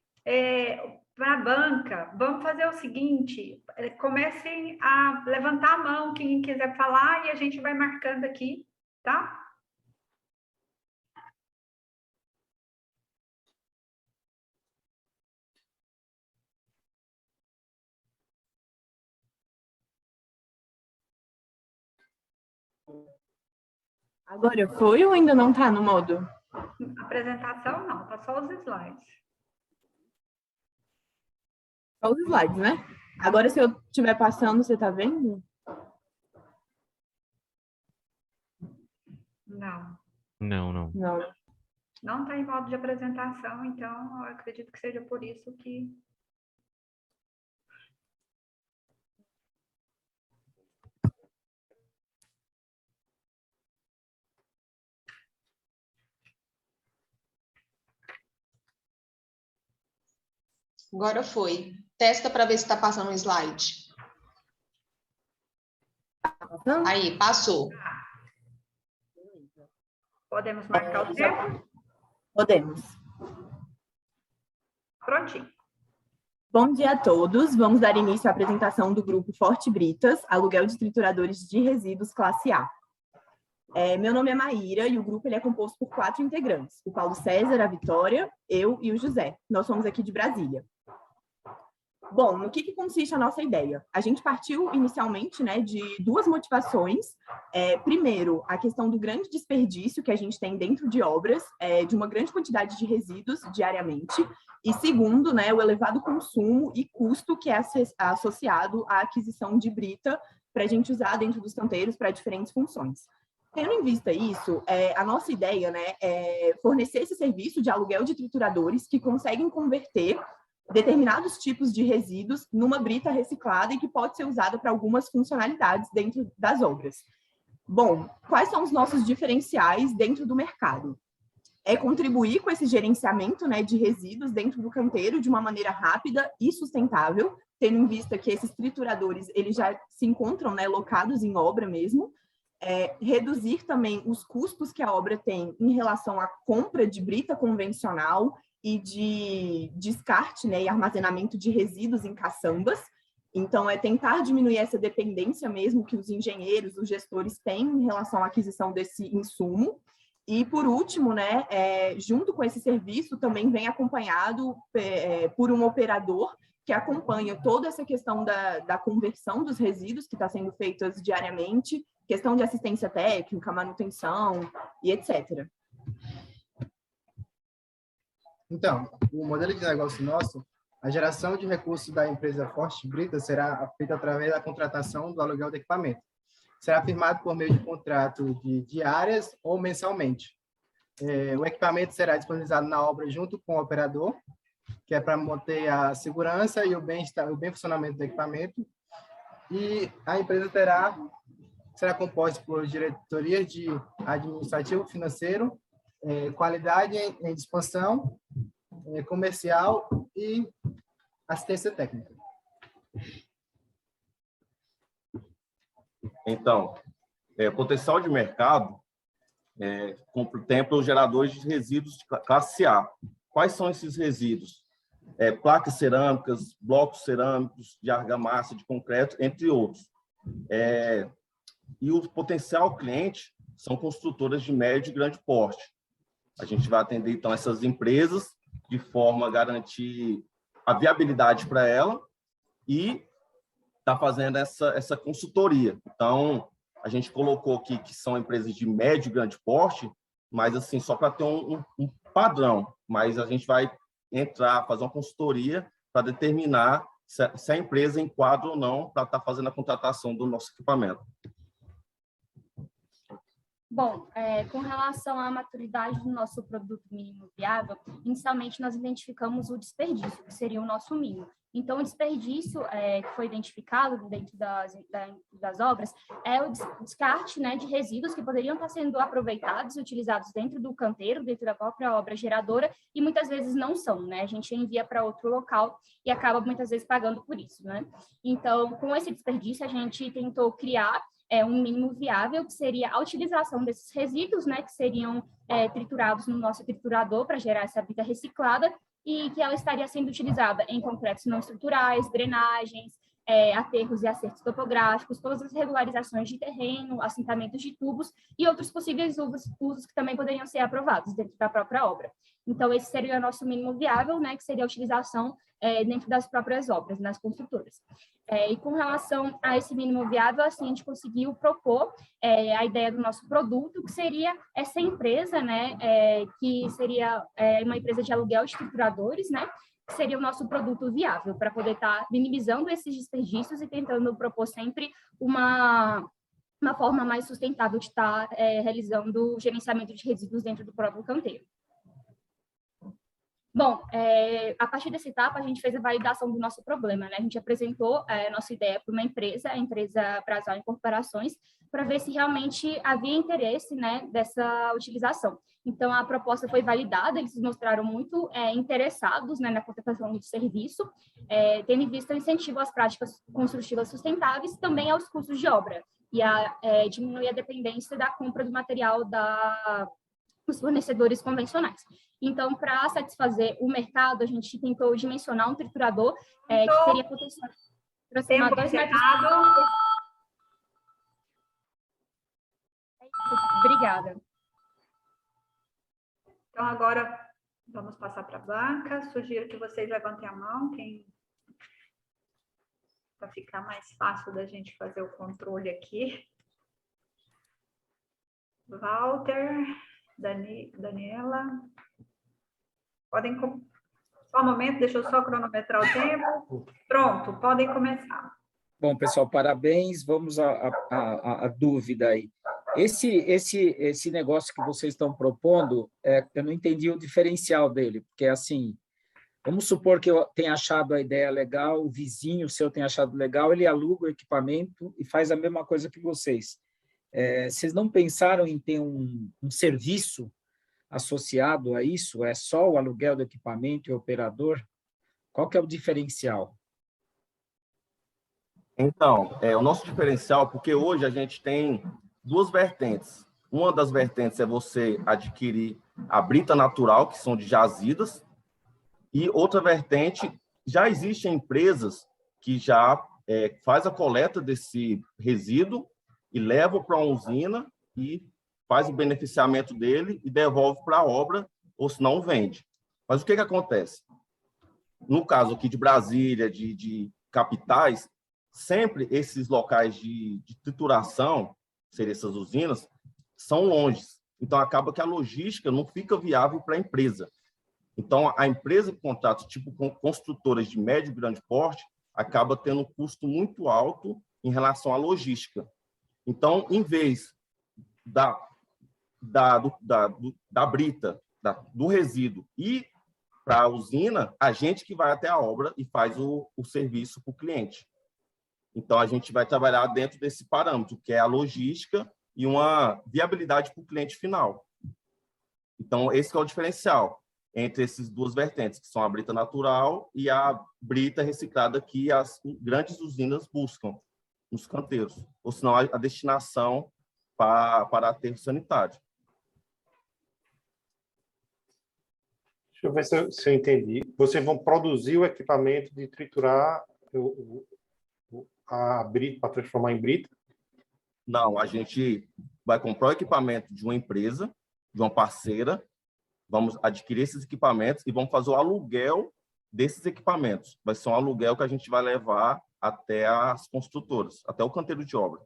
para a banca, vamos fazer o seguinte, comecem a levantar a mão quem quiser falar e a gente vai marcando aqui, tá? Agora foi ou ainda não está no modo? Apresentação não, tá só os slides. Só os slides, né? Agora, se eu estiver passando, você está vendo? Não. Não. Não está em modo de apresentação, então eu acredito que seja por isso que... Agora foi. Testa para ver se está passando um slide. Aí, passou. Podemos marcar o tempo? Podemos. Prontinho. Bom dia a todos. Vamos dar início à apresentação do grupo Forte Britas, aluguel de trituradores de resíduos classe A. Meu nome é Maíra e o grupo ele é composto por 4 integrantes. O Paulo César, a Vitória, eu e o José. Nós somos aqui de Brasília. Bom, no que consiste a nossa ideia? A gente partiu inicialmente, né, de 2 motivações. Primeiro, a questão do grande desperdício que a gente tem dentro de obras, de uma grande quantidade de resíduos diariamente. E segundo, né, o elevado consumo e custo que é associado à aquisição de brita para a gente usar dentro dos canteiros para diferentes funções. Tendo em vista isso, a nossa ideia, né, é fornecer esse serviço de aluguel de trituradores que conseguem converter determinados tipos de resíduos numa brita reciclada e que pode ser usada para algumas funcionalidades dentro das obras. Bom, quais são os nossos diferenciais dentro do mercado? É contribuir com esse gerenciamento, né, de resíduos dentro do canteiro de uma maneira rápida e sustentável, tendo em vista que esses trituradores eles já se encontram, né, locados em obra mesmo. Reduzir também os custos que a obra tem em relação à compra de brita convencional e de descarte, né, e armazenamento de resíduos em caçambas. Então, tentar diminuir essa dependência mesmo que os engenheiros, os gestores têm em relação à aquisição desse insumo. E, por último, né, junto com esse serviço, também vem acompanhado por um operador que acompanha toda essa questão da conversão dos resíduos que está sendo feita diariamente, questão de assistência técnica, manutenção e etc. Então, o modelo de negócio nosso, a geração de recursos da empresa Forte Britas será feita através da contratação do aluguel de equipamento. será firmado por meio de contrato de diárias ou mensalmente. O equipamento será disponibilizado na obra junto com o operador, que é para manter a segurança e o bem funcionamento do equipamento. E a empresa será composta por diretorias de administrativo, financeiro, qualidade em expansão, comercial e assistência técnica. Então, potencial de mercado contempla os geradores de resíduos de classe A. Quais são esses resíduos? Placas cerâmicas, blocos cerâmicos, de argamassa, de concreto, entre outros. E o potencial cliente são construtoras de médio e grande porte. A gente vai atender, então, essas empresas de forma a garantir a viabilidade para ela e está fazendo essa consultoria. Então, a gente colocou aqui que são empresas de médio e grande porte, mas assim, só para ter um padrão. Mas a gente vai fazer uma consultoria para determinar se a empresa enquadra ou não para estar fazendo a contratação do nosso equipamento. Bom, com relação à maturidade do nosso produto mínimo viável, inicialmente nós identificamos o desperdício, que seria o nosso mínimo. Então, o desperdício que foi identificado dentro das obras é o descarte, né, de resíduos que poderiam estar sendo aproveitados e utilizados dentro do canteiro, dentro da própria obra geradora, e muitas vezes não são, né? A gente envia para outro local e acaba muitas vezes pagando por isso, né? Então, com esse desperdício, a gente tentou criar um mínimo viável, que seria a utilização desses resíduos, né, que seriam triturados no nosso triturador para gerar essa brita reciclada, e que ela estaria sendo utilizada em concretos não estruturais, drenagens, aterros e acertos topográficos, todas as regularizações de terreno, assentamentos de tubos e outros possíveis usos que também poderiam ser aprovados dentro da própria obra. Então, esse seria o nosso mínimo viável, né, que seria a utilização dentro das próprias obras, nas construtoras. E com relação a esse mínimo viável, assim, a gente conseguiu propor a ideia do nosso produto, que seria essa empresa, né, que seria uma empresa de aluguel de trituradores, né, que seria o nosso produto viável, para poder estar minimizando esses desperdícios e tentando propor sempre uma forma mais sustentável de estar realizando o gerenciamento de resíduos dentro do próprio canteiro. Bom, a partir dessa etapa, a gente fez a validação do nosso problema, né? A gente apresentou a nossa ideia para uma empresa, a empresa Brasal Incorporações, para ver se realmente havia interesse, né, dessa utilização. Então, a proposta foi validada, eles se mostraram muito interessados, né, na contratação do serviço, tendo em vista o incentivo às práticas construtivas sustentáveis, também aos custos de obra, e a diminuir a dependência da compra do material dos fornecedores convencionais. Então, para satisfazer o mercado, a gente tentou dimensionar um triturador que teria potencial de aproximar 2 metros. Obrigada. Então, agora vamos passar para a banca. Sugiro que vocês levantem a mão, para ficar mais fácil da gente fazer o controle aqui. Walter, Daniela. Podem... Só um momento, deixa eu só cronometrar o tempo. Pronto, podem começar. Bom, pessoal, parabéns. Vamos à dúvida aí. Esse negócio que vocês estão propondo, eu não entendi o diferencial dele, porque, assim, vamos supor que eu tenha achado a ideia legal, o vizinho seu tenha achado legal, ele aluga o equipamento e faz a mesma coisa que vocês. Vocês não pensaram em ter um serviço associado a isso? É só o aluguel do equipamento e o operador? Qual que é o diferencial? Então, o nosso diferencial, porque hoje a gente tem 2 vertentes. Uma das vertentes é você adquirir a brita natural, que são de jazidas, e outra vertente, já existem empresas que já faz a coleta desse resíduo e leva para uma usina e faz o beneficiamento dele e devolve para a obra, ou se não vende. Mas o que acontece? No caso aqui de Brasília, de capitais, sempre esses locais de trituração, seriam essas usinas, são longe. Então, acaba que a logística não fica viável para a empresa. Então, a empresa que contrata, tipo construtoras de médio e grande porte, acaba tendo um custo muito alto em relação à logística. Então, em vez da brita, do resíduo e para a usina, a gente que vai até a obra e faz o serviço para o cliente. Então, a gente vai trabalhar dentro desse parâmetro, que é a logística e uma viabilidade para o cliente final. Então, esse é o diferencial entre essas duas vertentes, que são a brita natural e a brita reciclada que as grandes usinas buscam nos canteiros, ou senão a destinação para aterro sanitário. Deixa eu ver se eu entendi. Vocês vão produzir o equipamento de triturar a brita para transformar em brita? Não, a gente vai comprar o equipamento de uma empresa, de uma parceira, vamos adquirir esses equipamentos e vamos fazer o aluguel desses equipamentos. Vai ser um aluguel que a gente vai levar até as construtoras, até o canteiro de obra.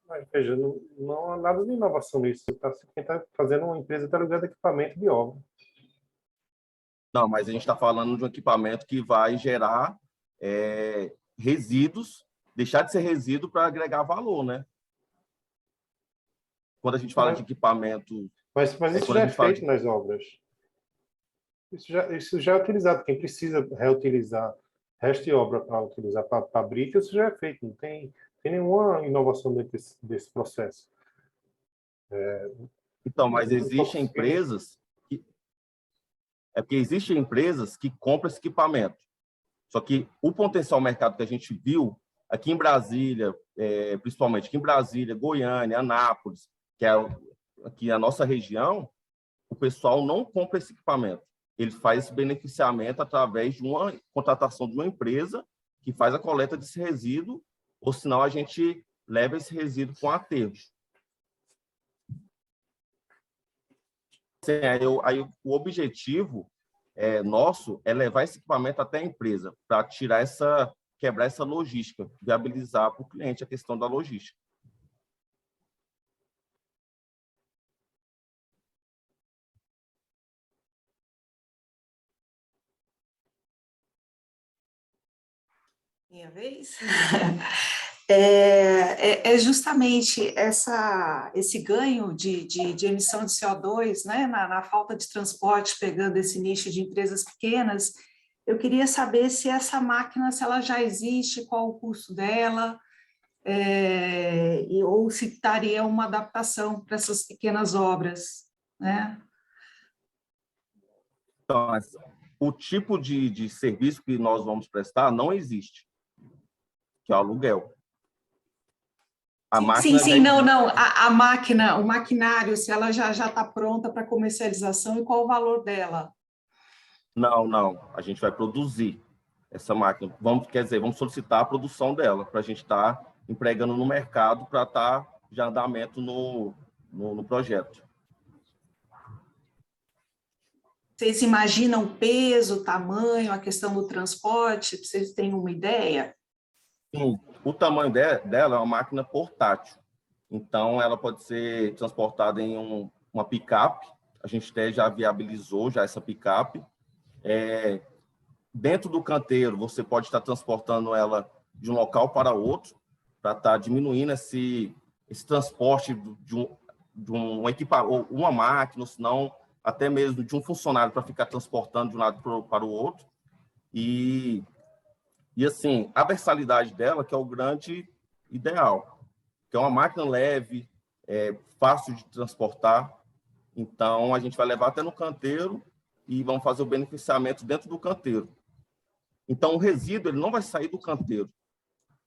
Mas, veja, não há nada de inovação nisso. Quem está fazendo uma empresa está alugando equipamento de obra. Não, mas a gente está falando de um equipamento que vai gerar resíduos, deixar de ser resíduo para agregar valor, né? Quando a gente fala de equipamento... Mas isso já é feito nas obras. Isso já é utilizado. Quem precisa reutilizar resto de obra para utilizar para brita, isso já é feito. Não tem nenhuma inovação dentro desse processo. Então, mas existem empresas... É porque existem empresas que compram esse equipamento. Só que o potencial mercado que a gente viu aqui em Brasília, principalmente aqui em Brasília, Goiânia, Anápolis, que é aqui a nossa região, o pessoal não compra esse equipamento. Ele faz esse beneficiamento através de uma contratação de uma empresa que faz a coleta desse resíduo, ou senão a gente leva esse resíduo com aterro. Aí o objetivo nosso é levar esse equipamento até a empresa, para quebrar essa logística, viabilizar para o cliente a questão da logística. Minha vez? É justamente esse ganho de emissão de CO2, né, na falta de transporte, pegando esse nicho de empresas pequenas. Eu queria saber se essa máquina, se ela já existe, qual o custo dela, ou se daria uma adaptação para essas pequenas obras, né? Então, o tipo de serviço que nós vamos prestar não existe, que é o aluguel. A máquina não. A máquina, o maquinário, se ela já está pronta para comercialização e qual o valor dela? Não. A gente vai produzir essa máquina. Vamos solicitar a produção dela para a gente estar empregando no mercado para estar de andamento no projeto. Vocês imaginam o peso, o tamanho, a questão do transporte? Vocês têm uma ideia? Sim, o tamanho dela é uma máquina portátil. Então, ela pode ser transportada em uma picape. A gente até já viabilizou essa picape. Dentro do canteiro, você pode estar transportando ela de um local para outro, para estar diminuindo esse transporte de um equipamento, uma máquina, ou senão até mesmo de um funcionário para ficar transportando de um lado para o outro. E assim, a versatilidade dela que é o grande ideal, que é uma máquina leve, fácil de transportar. Então, a gente vai levar até no canteiro e vamos fazer o beneficiamento dentro do canteiro. Então, o resíduo ele não vai sair do canteiro.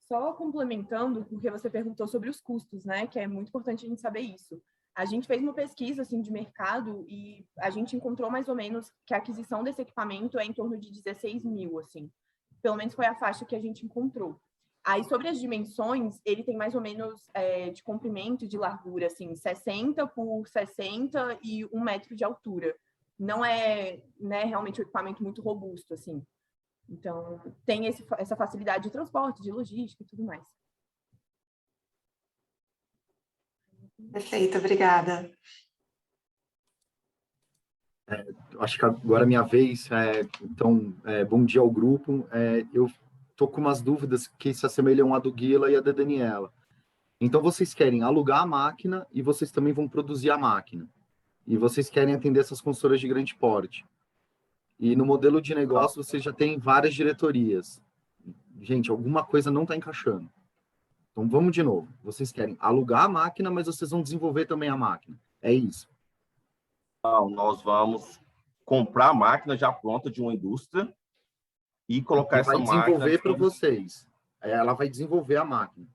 Só complementando, porque você perguntou sobre os custos, né? Que é muito importante a gente saber isso. A gente fez uma pesquisa assim, de mercado e a gente encontrou mais ou menos que a aquisição desse equipamento é em torno de 16 mil, assim. Pelo menos foi a faixa que a gente encontrou. Aí, sobre as dimensões, ele tem mais ou menos de comprimento e de largura, assim, 60 por 60 e 1 metro de altura. Não é, né, realmente um equipamento muito robusto, assim. Então, tem essa facilidade de transporte, de logística e tudo mais. Perfeito, obrigada. Acho que agora é minha vez. Então, bom dia ao grupo. Eu estou com umas dúvidas que se assemelham à do Guila e à da Daniela. Então, vocês querem alugar a máquina e vocês também vão produzir a máquina. E vocês querem atender essas consultoras de grande porte. E no modelo de negócio, vocês já têm várias diretorias. Gente, alguma coisa não está encaixando. Então, vamos de novo. Vocês querem alugar a máquina, mas vocês vão desenvolver também a máquina. É isso. Não, nós vamos comprar a máquina já pronta de uma indústria e colocar essa máquina... Vai desenvolver para vocês. Ela vai desenvolver a máquina.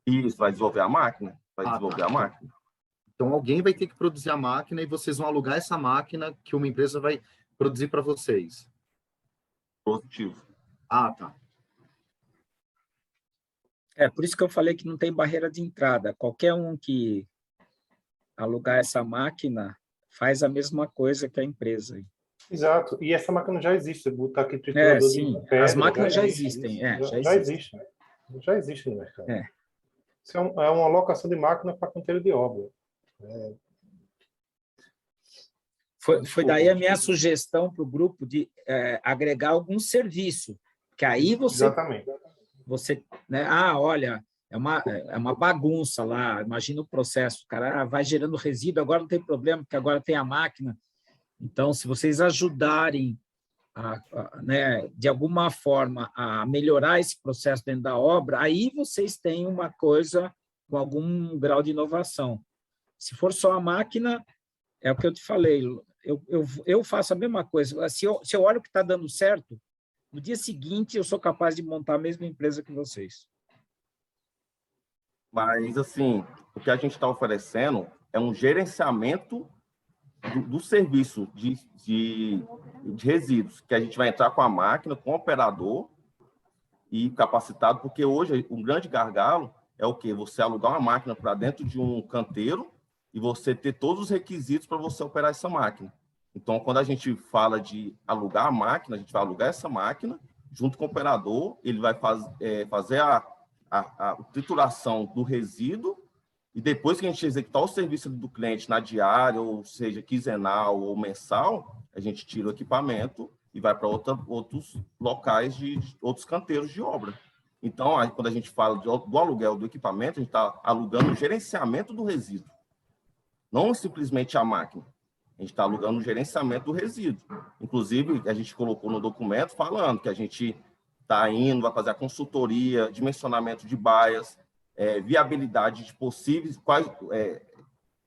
Isso, vai desenvolver a máquina. Vai desenvolver a máquina. Então, alguém vai ter que produzir a máquina e vocês vão alugar essa máquina que uma empresa vai produzir para vocês. Positivo. Ah, tá. Por isso que eu falei que não tem barreira de entrada. Qualquer um que alugar essa máquina faz a mesma coisa que a empresa. Exato. E essa máquina já existe. Você botar aqui triturador sim. de pedra, As máquinas já existem. Já existe. Já existe no mercado. Isso é uma alocação de máquina para canteiro de obra. Foi daí a minha sugestão para o grupo de agregar algum serviço, que aí você... Exatamente. Você, né? Olha, é uma bagunça lá, imagina o processo, o cara vai gerando resíduo, agora não tem problema, porque agora tem a máquina. Então, se vocês ajudarem, né, de alguma forma, a melhorar esse processo dentro da obra, aí vocês têm uma coisa com algum grau de inovação. Se for só a máquina, é o que eu te falei, eu faço a mesma coisa. Se eu olho que está dando certo, no dia seguinte eu sou capaz de montar a mesma empresa que vocês. Mas, assim, o que a gente está oferecendo é um gerenciamento do serviço de resíduos, que a gente vai entrar com a máquina, com o operador e capacitado, porque hoje um grande gargalo é o quê? Você alugar uma máquina para dentro de um canteiro e você ter todos os requisitos para você operar essa máquina. Então, quando a gente fala de alugar a máquina, a gente vai alugar essa máquina, junto com o operador, ele vai fazer a trituração do resíduo, e depois que a gente executar o serviço do cliente na diária, ou seja, quinzenal ou mensal, a gente tira o equipamento e vai para outros locais de outros canteiros de obra. Então, quando a gente fala do aluguel do equipamento, a gente está alugando o gerenciamento do resíduo, não simplesmente a máquina. A gente está alugando o gerenciamento do resíduo. Inclusive, a gente colocou no documento falando que a gente está indo, vai fazer a consultoria, dimensionamento de baias, viabilidade de possíveis,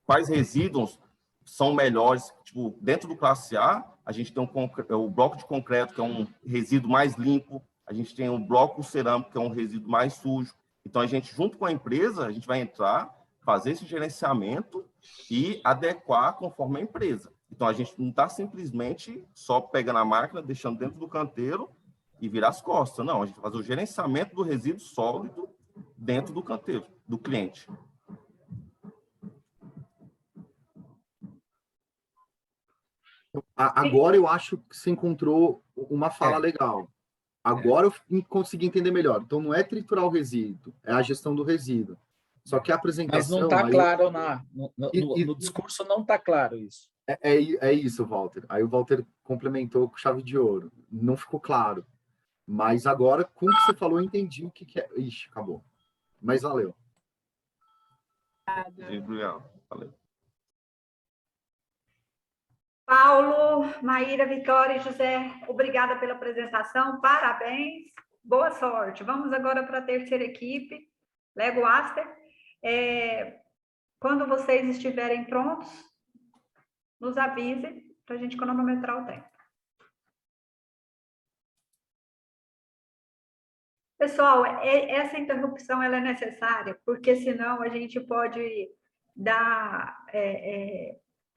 quais resíduos são melhores. Tipo, dentro do classe A, a gente tem o bloco de concreto, que é um resíduo mais limpo, a gente tem o bloco cerâmico, que é um resíduo mais sujo. Então, a gente, junto com a empresa, a gente vai entrar, fazer esse gerenciamento e adequar conforme a empresa. Então, a gente não está simplesmente só pegando a máquina, deixando dentro do canteiro e virar as costas. Não, a gente vai fazer o gerenciamento do resíduo sólido dentro do canteiro, do cliente. Agora eu acho que você encontrou uma fala legal. Agora eu consegui entender melhor. Então, não é triturar o resíduo, é a gestão do resíduo. Só que a apresentação... Mas não está claro, no discurso não está claro isso. É isso, Walter. Aí o Walter complementou com chave de ouro. Não ficou claro. Mas agora, com o que você falou, eu entendi o que é. Ixi, acabou. Mas valeu. Obrigado. Valeu. Paulo, Maíra, Vitória e José, obrigada pela apresentação, parabéns, boa sorte. Vamos agora para a terceira equipe, Lego Aster. Quando vocês estiverem prontos, nos avise para a gente cronometrar o tempo. Pessoal, essa interrupção ela é necessária, porque senão a gente pode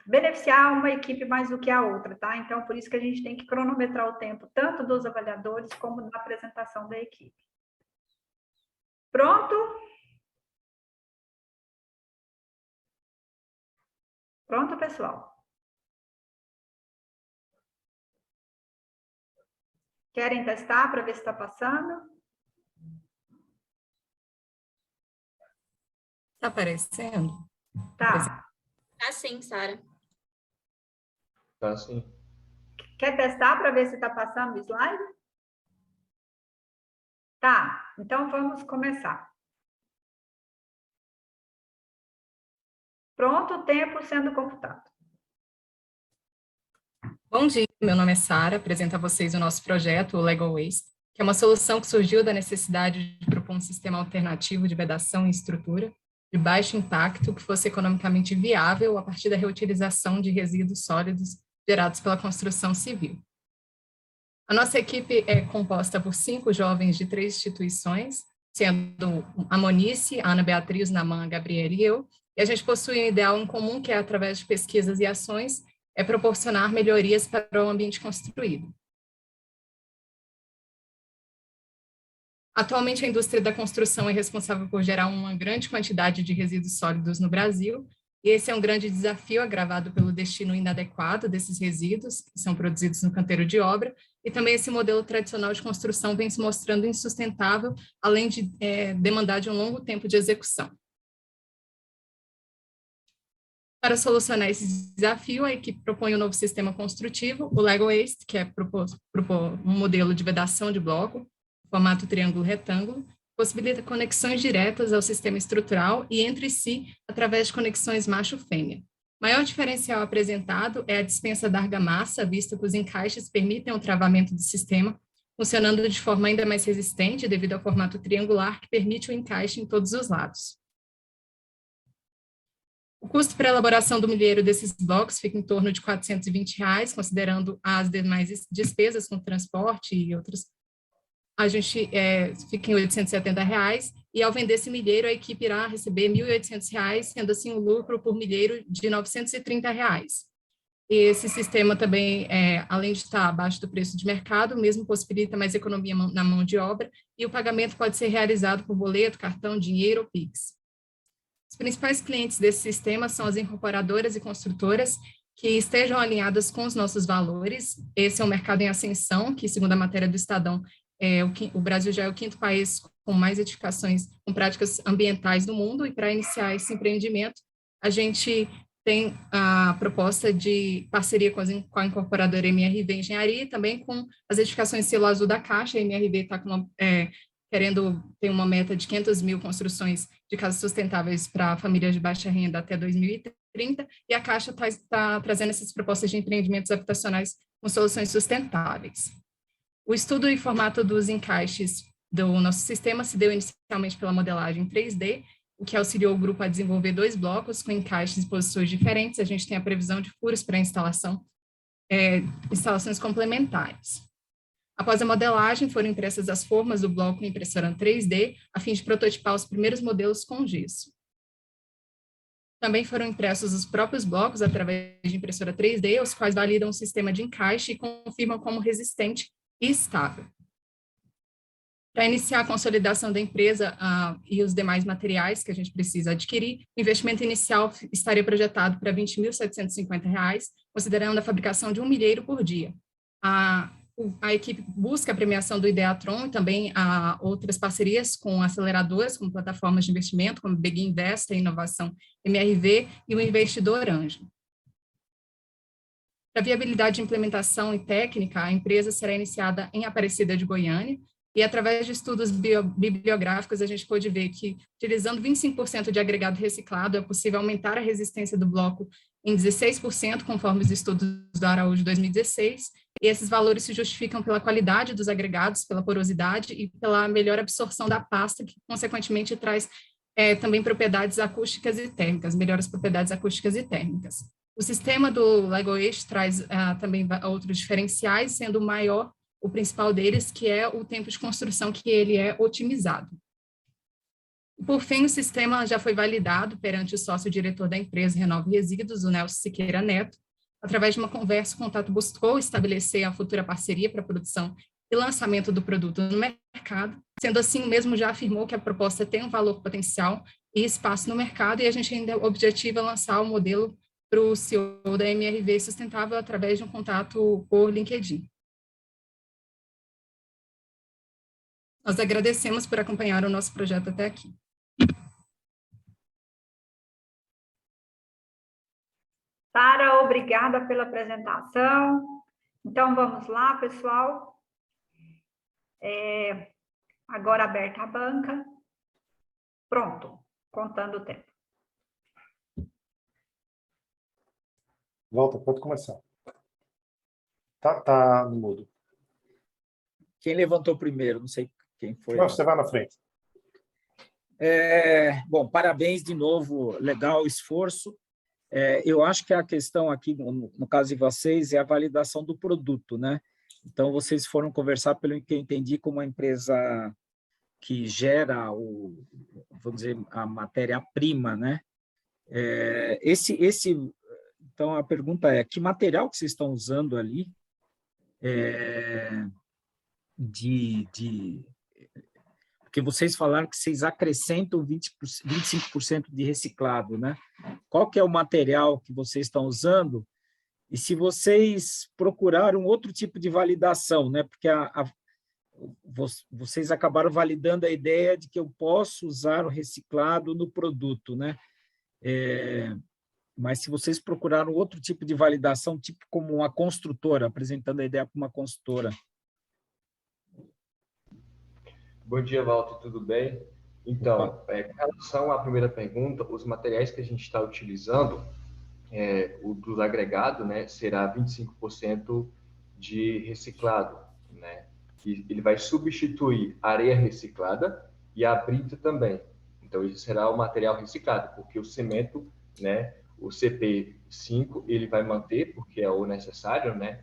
beneficiar uma equipe mais do que a outra, tá? Então, por isso que a gente tem que cronometrar o tempo, tanto dos avaliadores como da apresentação da equipe. Pronto? Pronto, pessoal? Querem testar para ver se está passando? Está aparecendo? Tá. Tá sim, Sara. Tá sim. Quer testar para ver se está passando o slide? Tá, então vamos começar. Pronto, o tempo sendo computado. Bom dia, meu nome é Sara, apresento a vocês o nosso projeto, o Legal Waste, que é uma solução que surgiu da necessidade de propor um sistema alternativo de vedação e estrutura de baixo impacto que fosse economicamente viável a partir da reutilização de resíduos sólidos gerados pela construção civil. A nossa equipe é composta por 5 jovens de 3 instituições, sendo a Monice, a Ana Beatriz, Naman, a Gabriela e eu, e a gente possui um ideal em comum que é, através de pesquisas e ações, é proporcionar melhorias para o ambiente construído. Atualmente, a indústria da construção é responsável por gerar uma grande quantidade de resíduos sólidos no Brasil, e esse é um grande desafio agravado pelo destino inadequado desses resíduos, que são produzidos no canteiro de obra, e também esse modelo tradicional de construção vem se mostrando insustentável, além de demandar de um longo tempo de execução. Para solucionar esse desafio, a equipe propõe um novo sistema construtivo, o Legal Waste, que é propor um modelo de vedação de bloco, formato triângulo-retângulo, possibilita conexões diretas ao sistema estrutural e entre si através de conexões macho-fêmea. Maior diferencial apresentado é a dispensa da argamassa, visto que os encaixes permitem o travamento do sistema, funcionando de forma ainda mais resistente devido ao formato triangular que permite o encaixe em todos os lados. O custo para a elaboração do milheiro desses blocos fica em torno de R$ 420, considerando as demais despesas com transporte e outros. A gente fica em R$ 870, e ao vender esse milheiro, a equipe irá receber R$ 1.800, sendo assim um lucro por milheiro de R$ 930. E esse sistema também, além de estar abaixo do preço de mercado, mesmo possibilita mais economia na mão de obra, e o pagamento pode ser realizado por boleto, cartão, dinheiro ou Pix. Os principais clientes desse sistema são as incorporadoras e construtoras que estejam alinhadas com os nossos valores. Esse é um mercado em ascensão, que, segundo a matéria do Estadão, o Brasil já é o 5º país com mais edificações com práticas ambientais do mundo, e para iniciar esse empreendimento, a gente tem a proposta de parceria com a incorporadora MRV Engenharia e também com as edificações selo azul da Caixa. A MRV está querendo ter uma meta de 500 mil construções de casas sustentáveis para famílias de baixa renda até 2030, e a Caixa está trazendo essas propostas de empreendimentos habitacionais com soluções sustentáveis. O estudo e formato dos encaixes do nosso sistema se deu inicialmente pela modelagem 3D, o que auxiliou o grupo a desenvolver 2 blocos com encaixes em posições diferentes. A gente tem a previsão de furos para instalações complementares. Após a modelagem, foram impressas as formas do bloco em impressora 3D, a fim de prototipar os primeiros modelos com gesso. Também foram impressos os próprios blocos através de impressora 3D, os quais validam o sistema de encaixe e confirmam como resistente e estável. Para iniciar a consolidação da empresa e os demais materiais que a gente precisa adquirir, o investimento inicial estaria projetado para R$ 20.750, considerando a fabricação de 1 milheiro por dia. A equipe busca a premiação do Ideatron e também outras parcerias com aceleradoras, como plataformas de investimento, como Big Invest, a Inovação MRV e o Investidor Anjo. Para viabilidade de implementação e técnica, a empresa será iniciada em Aparecida de Goiânia, e através de estudos bibliográficos, a gente pôde ver que, utilizando 25% de agregado reciclado, é possível aumentar a resistência do bloco em 16%, conforme os estudos do Araújo de 2016, e esses valores se justificam pela qualidade dos agregados, pela porosidade e pela melhor absorção da pasta, que, consequentemente, traz também propriedades acústicas e térmicas, melhores propriedades acústicas e térmicas. O sistema do Legal Waste traz também outros diferenciais, sendo o principal deles, que é o tempo de construção, que ele é otimizado. Por fim, o sistema já foi validado perante o sócio-diretor da empresa Renove Resíduos, o Nelson Siqueira Neto. Através de uma conversa, o contato buscou estabelecer a futura parceria para a produção e lançamento do produto no mercado. Sendo assim, o mesmo já afirmou que a proposta tem um valor potencial e espaço no mercado, e a gente ainda objetiva lançar o modelo para o CEO da MRV Sustentável através de um contato por LinkedIn. Nós agradecemos por acompanhar o nosso projeto até aqui. Sara, obrigada pela apresentação. Então, vamos lá, pessoal. Agora aberta a banca. Pronto, contando o tempo. Volta, pode começar. Tá no mudo. Quem levantou primeiro? Não sei quem foi. Não, você vai na frente. Bom, parabéns de novo, legal o esforço. Eu acho que a questão aqui, no caso de vocês, é a validação do produto, né? Então, vocês foram conversar, pelo que eu entendi, com uma empresa que gera, vamos dizer, a matéria-prima, né? Então, a pergunta é, que material que vocês estão usando ali porque vocês falaram que vocês acrescentam 25% de reciclado, né? Qual que é o material que vocês estão usando? E se vocês procuraram outro tipo de validação, né? Porque vocês acabaram validando a ideia de que eu posso usar o reciclado no produto, né? Mas se vocês procuraram outro tipo de validação, tipo como uma construtora, apresentando a ideia para uma construtora. Bom dia, Walter, tudo bem? Então, com relação à primeira pergunta, os materiais que a gente está utilizando, o dos agregados, né, será 25% de reciclado, né? E ele vai substituir a areia reciclada e a brita também. Então, isso será o material reciclado, porque o cimento, né, o CP5, ele vai manter, porque é o necessário, né,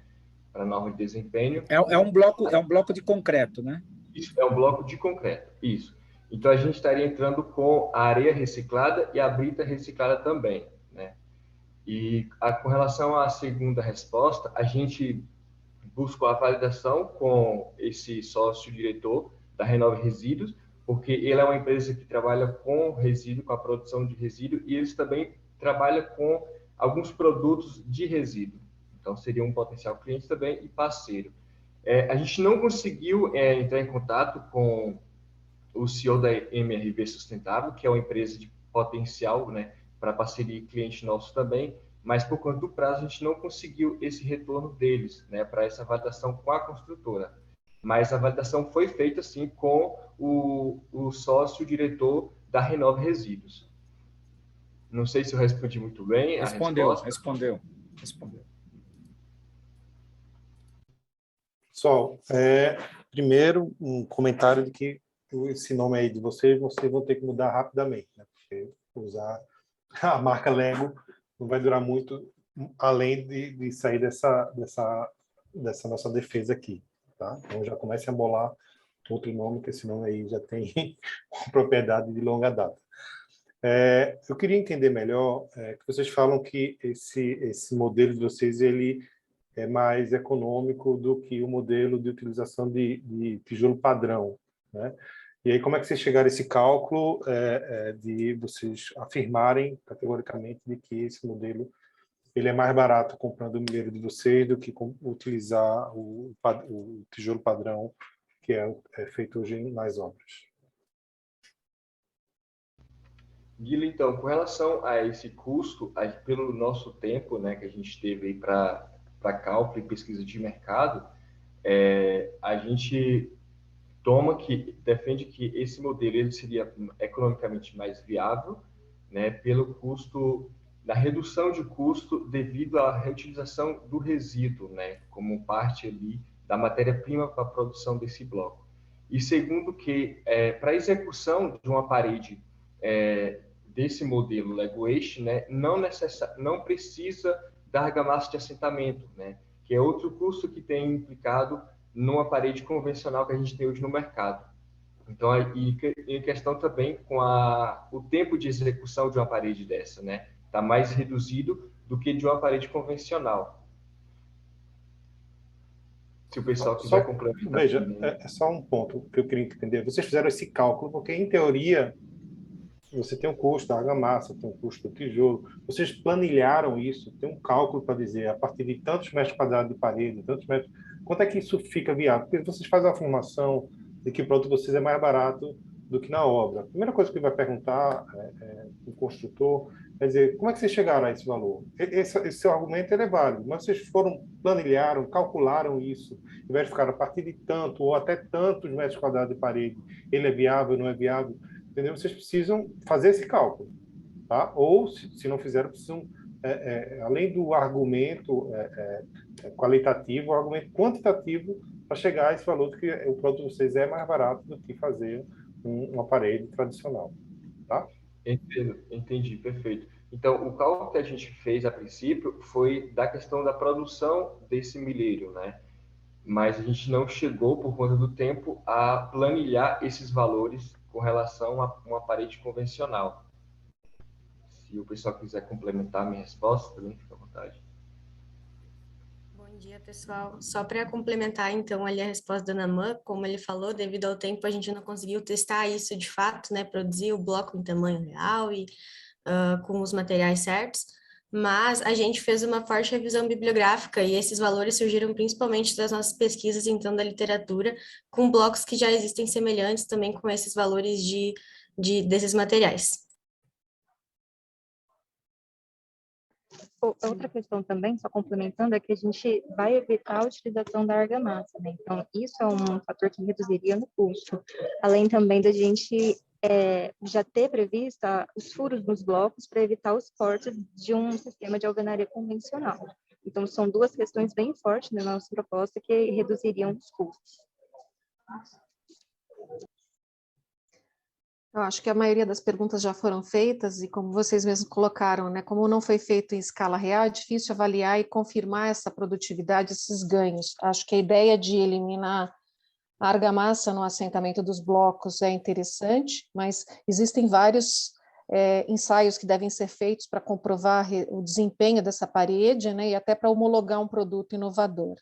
para a norma de desempenho. É um bloco de concreto, né? Isso, é um bloco de concreto, isso. Então, a gente estaria entrando com a areia reciclada e a brita reciclada também, né? E com relação à segunda resposta, a gente buscou a validação com esse sócio-diretor da Renove Resíduos, porque ele é uma empresa que trabalha com resíduo, com a produção de resíduo, e eles também trabalham com alguns produtos de resíduo. Então, seria um potencial cliente também e parceiro. A gente não conseguiu entrar em contato com o CEO da MRV Sustentável, que é uma empresa de potencial, né, para parceria e cliente nosso também, mas por conta do prazo a gente não conseguiu esse retorno deles, né, para essa validação com a construtora. Mas a validação foi feita, sim, com o sócio-diretor da Renove Resíduos. Não sei se eu respondi muito bem a resposta. Respondeu. Pessoal, primeiro, um comentário de que esse nome aí de vocês vão ter que mudar rapidamente, né? Porque usar a marca Lego não vai durar muito, além de sair dessa nossa defesa aqui, tá? Então, já comece a bolar outro nome, que esse nome aí já tem propriedade de longa data. Eu queria entender melhor que vocês falam que esse modelo de vocês, ele é mais econômico do que o modelo de utilização de tijolo padrão, né? E aí, como é que vocês chegaram a esse cálculo de vocês afirmarem categoricamente de que esse modelo ele é mais barato comprando o milheiro de vocês do que utilizar o tijolo padrão que é feito hoje nas obras? Guilherme, então, com relação a esse custo, pelo nosso tempo, né, que a gente teve aí para cálculo e pesquisa de mercado, a gente defende que esse modelo ele seria economicamente mais viável, né, pelo custo da redução de custo devido à reutilização do resíduo, né, como parte ali da matéria-prima para a produção desse bloco. E segundo que, para a execução de uma parede desse modelo Lego Waste, né, não precisa da argamassa de assentamento, né, que é outro custo que tem implicado numa parede convencional que a gente tem hoje no mercado. Então, em questão também com o tempo de execução de uma parede dessa, né, está mais reduzido do que de uma parede convencional. Se o pessoal quiser complementar. Veja, é só um ponto que eu queria entender. Vocês fizeram esse cálculo porque, em teoria, você tem um custo da argamassa, tem um custo do tijolo. Vocês planilharam isso, tem um cálculo para dizer, a partir de tantos metros quadrados de parede, tantos metros, quanto é que isso fica viável? Porque vocês fazem a afirmação de que o produto de vocês é mais barato do que na obra. A primeira coisa que ele vai perguntar o construtor é dizer, como é que vocês chegaram a esse valor? Esse seu argumento é válido, mas vocês planilharam, calcularam isso, e verificaram a partir de tanto ou até tantos metros quadrados de parede, ele é viável, não é viável? Entendeu? Vocês precisam fazer esse cálculo, tá? Ou, se não fizeram, precisam além do argumento qualitativo, o argumento quantitativo para chegar a esse valor de que o produto de vocês é mais barato do que fazer um aparelho tradicional, tá? Entendi, perfeito. Então, o cálculo que a gente fez a princípio foi da questão da produção desse milheiro, né? Mas a gente não chegou, por conta do tempo, a planilhar esses valores com relação a uma parede convencional. Se o pessoal quiser complementar a minha resposta, também fica à vontade. Bom dia, pessoal. Só para complementar, então, ali a resposta da Naman, como ele falou, devido ao tempo a gente não conseguiu testar isso de fato, né, produzir o bloco em tamanho real e com os materiais certos, mas a gente fez uma forte revisão bibliográfica e esses valores surgiram principalmente das nossas pesquisas, então, da literatura, com blocos que já existem semelhantes também com esses valores desses materiais. Outra questão também, só complementando, é que a gente vai evitar a utilização da argamassa, né? Então, isso é um fator que reduziria no custo. Além também da gente já ter previsto os furos nos blocos para evitar os cortes de um sistema de alvenaria convencional. Então, são duas questões bem fortes na nossa proposta que reduziriam os custos. Eu acho que a maioria das perguntas já foram feitas e como vocês mesmos colocaram, né, como não foi feito em escala real, é difícil avaliar e confirmar essa produtividade, esses ganhos. Acho que a ideia de eliminar a argamassa no assentamento dos blocos é interessante, mas existem vários ensaios que devem ser feitos para comprovar o desempenho dessa parede, né, e até para homologar um produto inovador.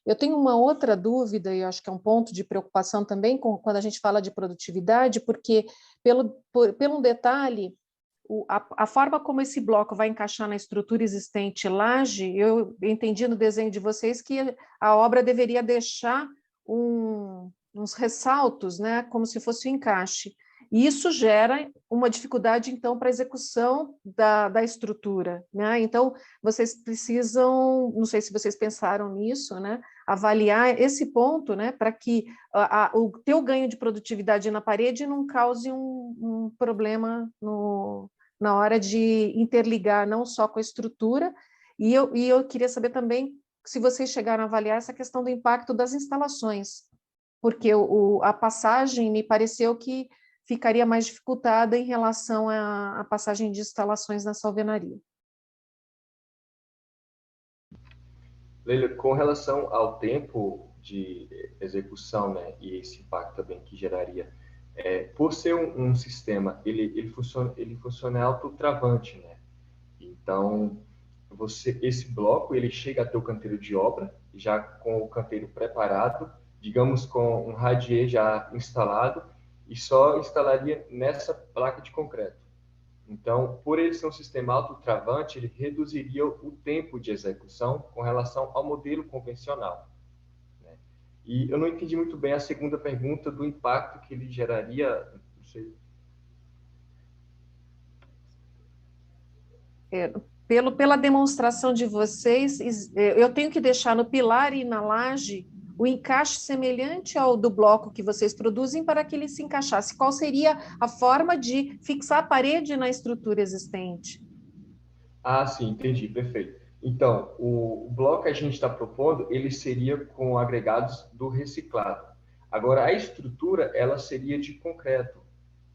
Eu tenho uma outra dúvida, e eu acho que é um ponto de preocupação também quando a gente fala de produtividade, porque, pelo um detalhe, a forma como esse bloco vai encaixar na estrutura existente laje, eu entendi no desenho de vocês que a obra deveria deixar uns ressaltos, né, como se fosse um encaixe. E isso gera uma dificuldade, então, para a execução da estrutura, né? Então, vocês precisam, não sei se vocês pensaram nisso, né, avaliar esse ponto, né, para que o teu ganho de produtividade na parede não cause um problema na hora de interligar não só com a estrutura, e eu queria saber também se vocês chegaram a avaliar essa questão do impacto das instalações, porque a passagem me pareceu que ficaria mais dificultada em relação à passagem de instalações nessa alvenaria. Leila, com relação ao tempo de execução, né, e esse impacto também que geraria, por ser um sistema, ele funciona autotravante, né? Então, esse bloco, ele chega até o canteiro de obra, já com o canteiro preparado, digamos com um radier já instalado, e só instalaria nessa placa de concreto. Então, por ele ser um sistema autotravante, ele reduziria o tempo de execução com relação ao modelo convencional, né? E eu não entendi muito bem a segunda pergunta do impacto que ele geraria, não sei. Pela demonstração de vocês, eu tenho que deixar no pilar e na laje o encaixe semelhante ao do bloco que vocês produzem para que ele se encaixasse. Qual seria a forma de fixar a parede na estrutura existente? Ah, sim, entendi, perfeito. Então, o bloco que a gente está propondo, ele seria com agregados do reciclado. Agora, a estrutura, ela seria de concreto,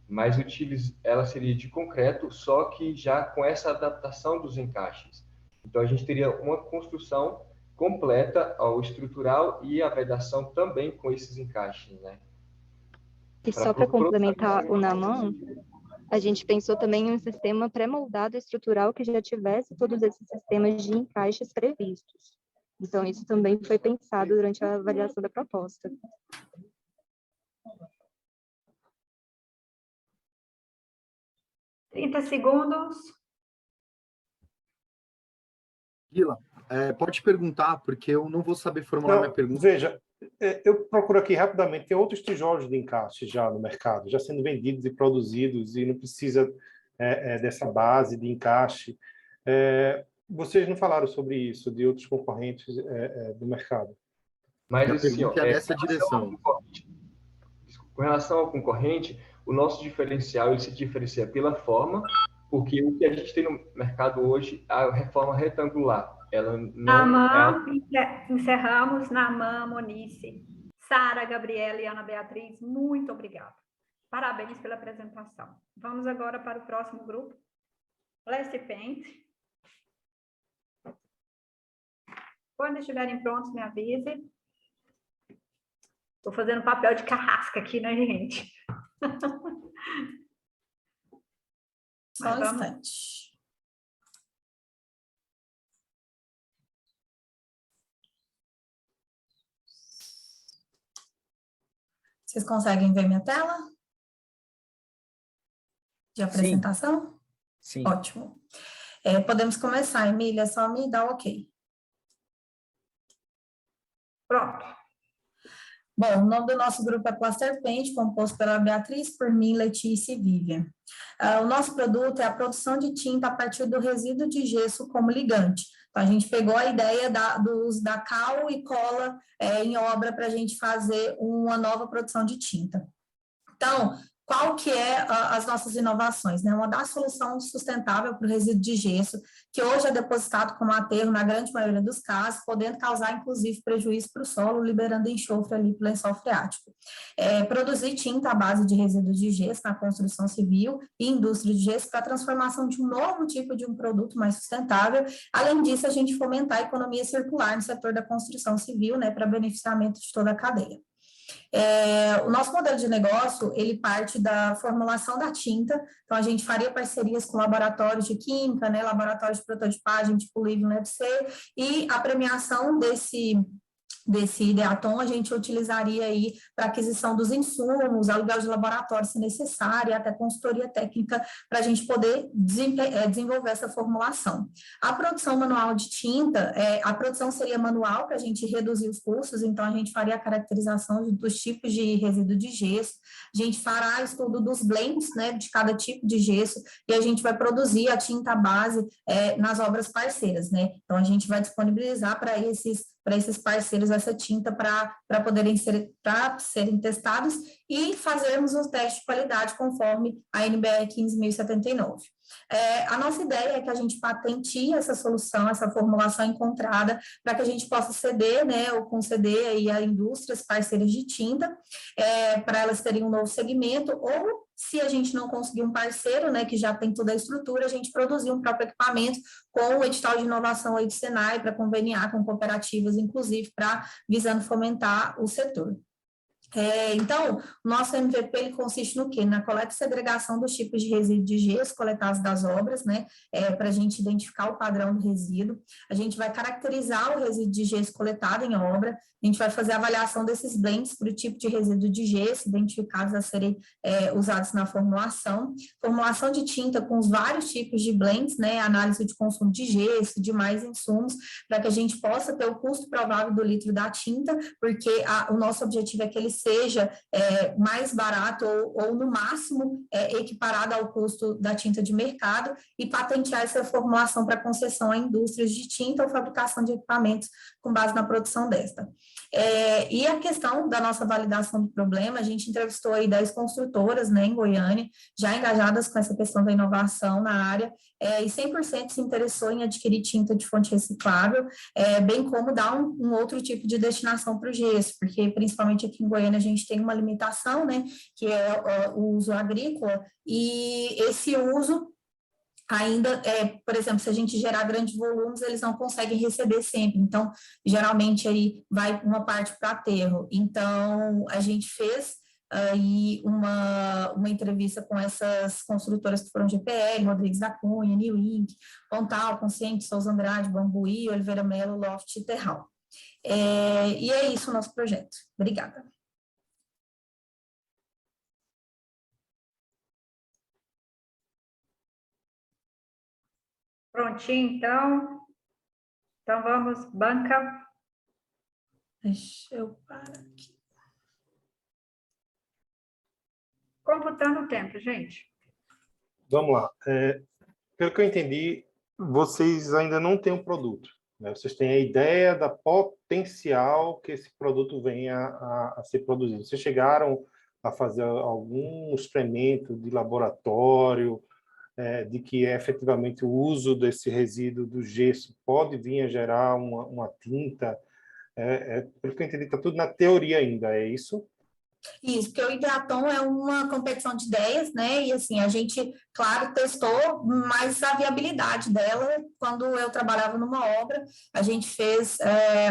mas ela seria de concreto, só que já com essa adaptação dos encaixes. Então, a gente teria uma construção completa ao estrutural e a vedação também com esses encaixes, né? E só para complementar o Naman, a gente pensou também em um sistema pré-moldado estrutural que já tivesse todos esses sistemas de encaixes previstos. Então, isso também foi pensado durante a avaliação da proposta. Trinta segundos. Guila, pode perguntar, porque eu não vou saber formular minha pergunta. Veja, eu procuro aqui rapidamente, tem outros tijolos de encaixe já no mercado, já sendo vendidos e produzidos, e não precisa dessa base de encaixe. Vocês não falaram sobre isso, de outros concorrentes do mercado? Mas assim, nessa direção. Com relação ao concorrente, o nosso diferencial ele se diferencia pela forma Porque o que a gente tem no mercado hoje, a reforma retangular, ela não Namã, encerramos. Namã, Monice, Sara, Gabriela e Ana Beatriz, muito obrigada. Parabéns pela apresentação. Vamos agora para o próximo grupo. Let's Paint. Quando estiverem prontos, me avise. Estou fazendo papel de carrasca aqui, né, gente? Só um instante. Vocês conseguem ver minha tela? De apresentação? Sim. Ótimo. Podemos começar, Emília, só me dá ok. Pronto. Bom, o nome do nosso grupo é Plaster Paint, composto pela Beatriz, por mim, Letícia e Vivian. O nosso produto é a produção de tinta a partir do resíduo de gesso como ligante. Então, a gente pegou a ideia do uso da cal e cola em obra para a gente fazer uma nova produção de tinta. Então, qual que é as nossas inovações? Né? Uma dar solução sustentável para o resíduo de gesso, que hoje é depositado como aterro na grande maioria dos casos, podendo causar, inclusive, prejuízo para o solo, liberando enxofre ali para o lençol freático. Produzir tinta à base de resíduos de gesso na construção civil e indústria de gesso para a transformação de um novo tipo de um produto mais sustentável. Além disso, a gente fomentar a economia circular no setor da construção civil, né, para beneficiamento de toda a cadeia. O nosso modelo de negócio, ele parte da formulação da tinta, então a gente faria parcerias com laboratórios de química, né, laboratórios de prototipagem, tipo Livre LabC, e a premiação desse ideatom a gente utilizaria aí para aquisição dos insumos, aluguel de laboratório se necessário, até consultoria técnica para a gente poder desenvolver essa formulação. A produção manual de tinta, a produção seria manual para a gente reduzir os custos, então a gente faria a caracterização dos tipos de resíduo de gesso, a gente fará estudo dos blends, né, de cada tipo de gesso, e a gente vai produzir a tinta base nas obras parceiras, né, então a gente vai disponibilizar para esses parceiros essa tinta para poderem serem testados e fazermos um teste de qualidade conforme a NBR 15.079. A nossa ideia é que a gente patenteie essa solução, essa formulação encontrada, para que a gente possa ceder, né, ou conceder aí a indústrias parceiras de tinta, para elas terem um novo segmento, ou se a gente não conseguir um parceiro, né, que já tem toda a estrutura, a gente produzir um próprio equipamento com o edital de inovação aí do Senai, para conveniar com cooperativas, inclusive, visando fomentar o setor. Então, o nosso MVP ele consiste no quê? Na coleta e segregação dos tipos de resíduo de gesso coletados das obras, né, para a gente identificar o padrão do resíduo. A gente vai caracterizar o resíduo de gesso coletado em obra, a gente vai fazer a avaliação desses blends para o tipo de resíduo de gesso identificados a serem usados na formulação de tinta com os vários tipos de blends, né, análise de consumo de gesso, de mais insumos, para que a gente possa ter o custo provável do litro da tinta, porque o nosso objetivo é que ele seja mais barato ou no máximo equiparado ao custo da tinta de mercado e patentear essa formulação para concessão a indústrias de tinta ou fabricação de equipamentos com base na produção desta. E a questão da nossa validação do problema, a gente entrevistou aí 10 construtoras, né, em Goiânia, já engajadas com essa questão da inovação na área, e 100% se interessou em adquirir tinta de fonte reciclável, bem como dar um outro tipo de destinação para o gesso, porque principalmente aqui em Goiânia a gente tem uma limitação, né, que é o uso agrícola, e esse uso ainda, por exemplo, se a gente gerar grandes volumes, eles não conseguem receber sempre, então, geralmente, aí vai uma parte para aterro. Então, a gente fez aí uma entrevista com essas construtoras que foram GPL, Rodrigues da Cunha, New Inc., Pontal, Consciente, Souza Andrade, Bambuí, Oliveira Melo, Loft e Terral. E é isso o nosso projeto. Obrigada. Prontinho, então. Então, vamos, banca. Deixa eu parar aqui. Computando o tempo, gente. Vamos lá. Pelo que eu entendi, vocês ainda não têm um produto, né? Vocês têm a ideia da potencial que esse produto venha a ser produzido. Vocês chegaram a fazer algum experimento de laboratório de que efetivamente o uso desse resíduo do gesso pode vir a gerar uma tinta? Pelo que eu entendi, está tudo na teoria ainda, é isso? Isso, porque o Ideatom é uma competição de ideias, né? E assim, a gente, claro, testou, mas a viabilidade dela, quando eu trabalhava numa obra, a gente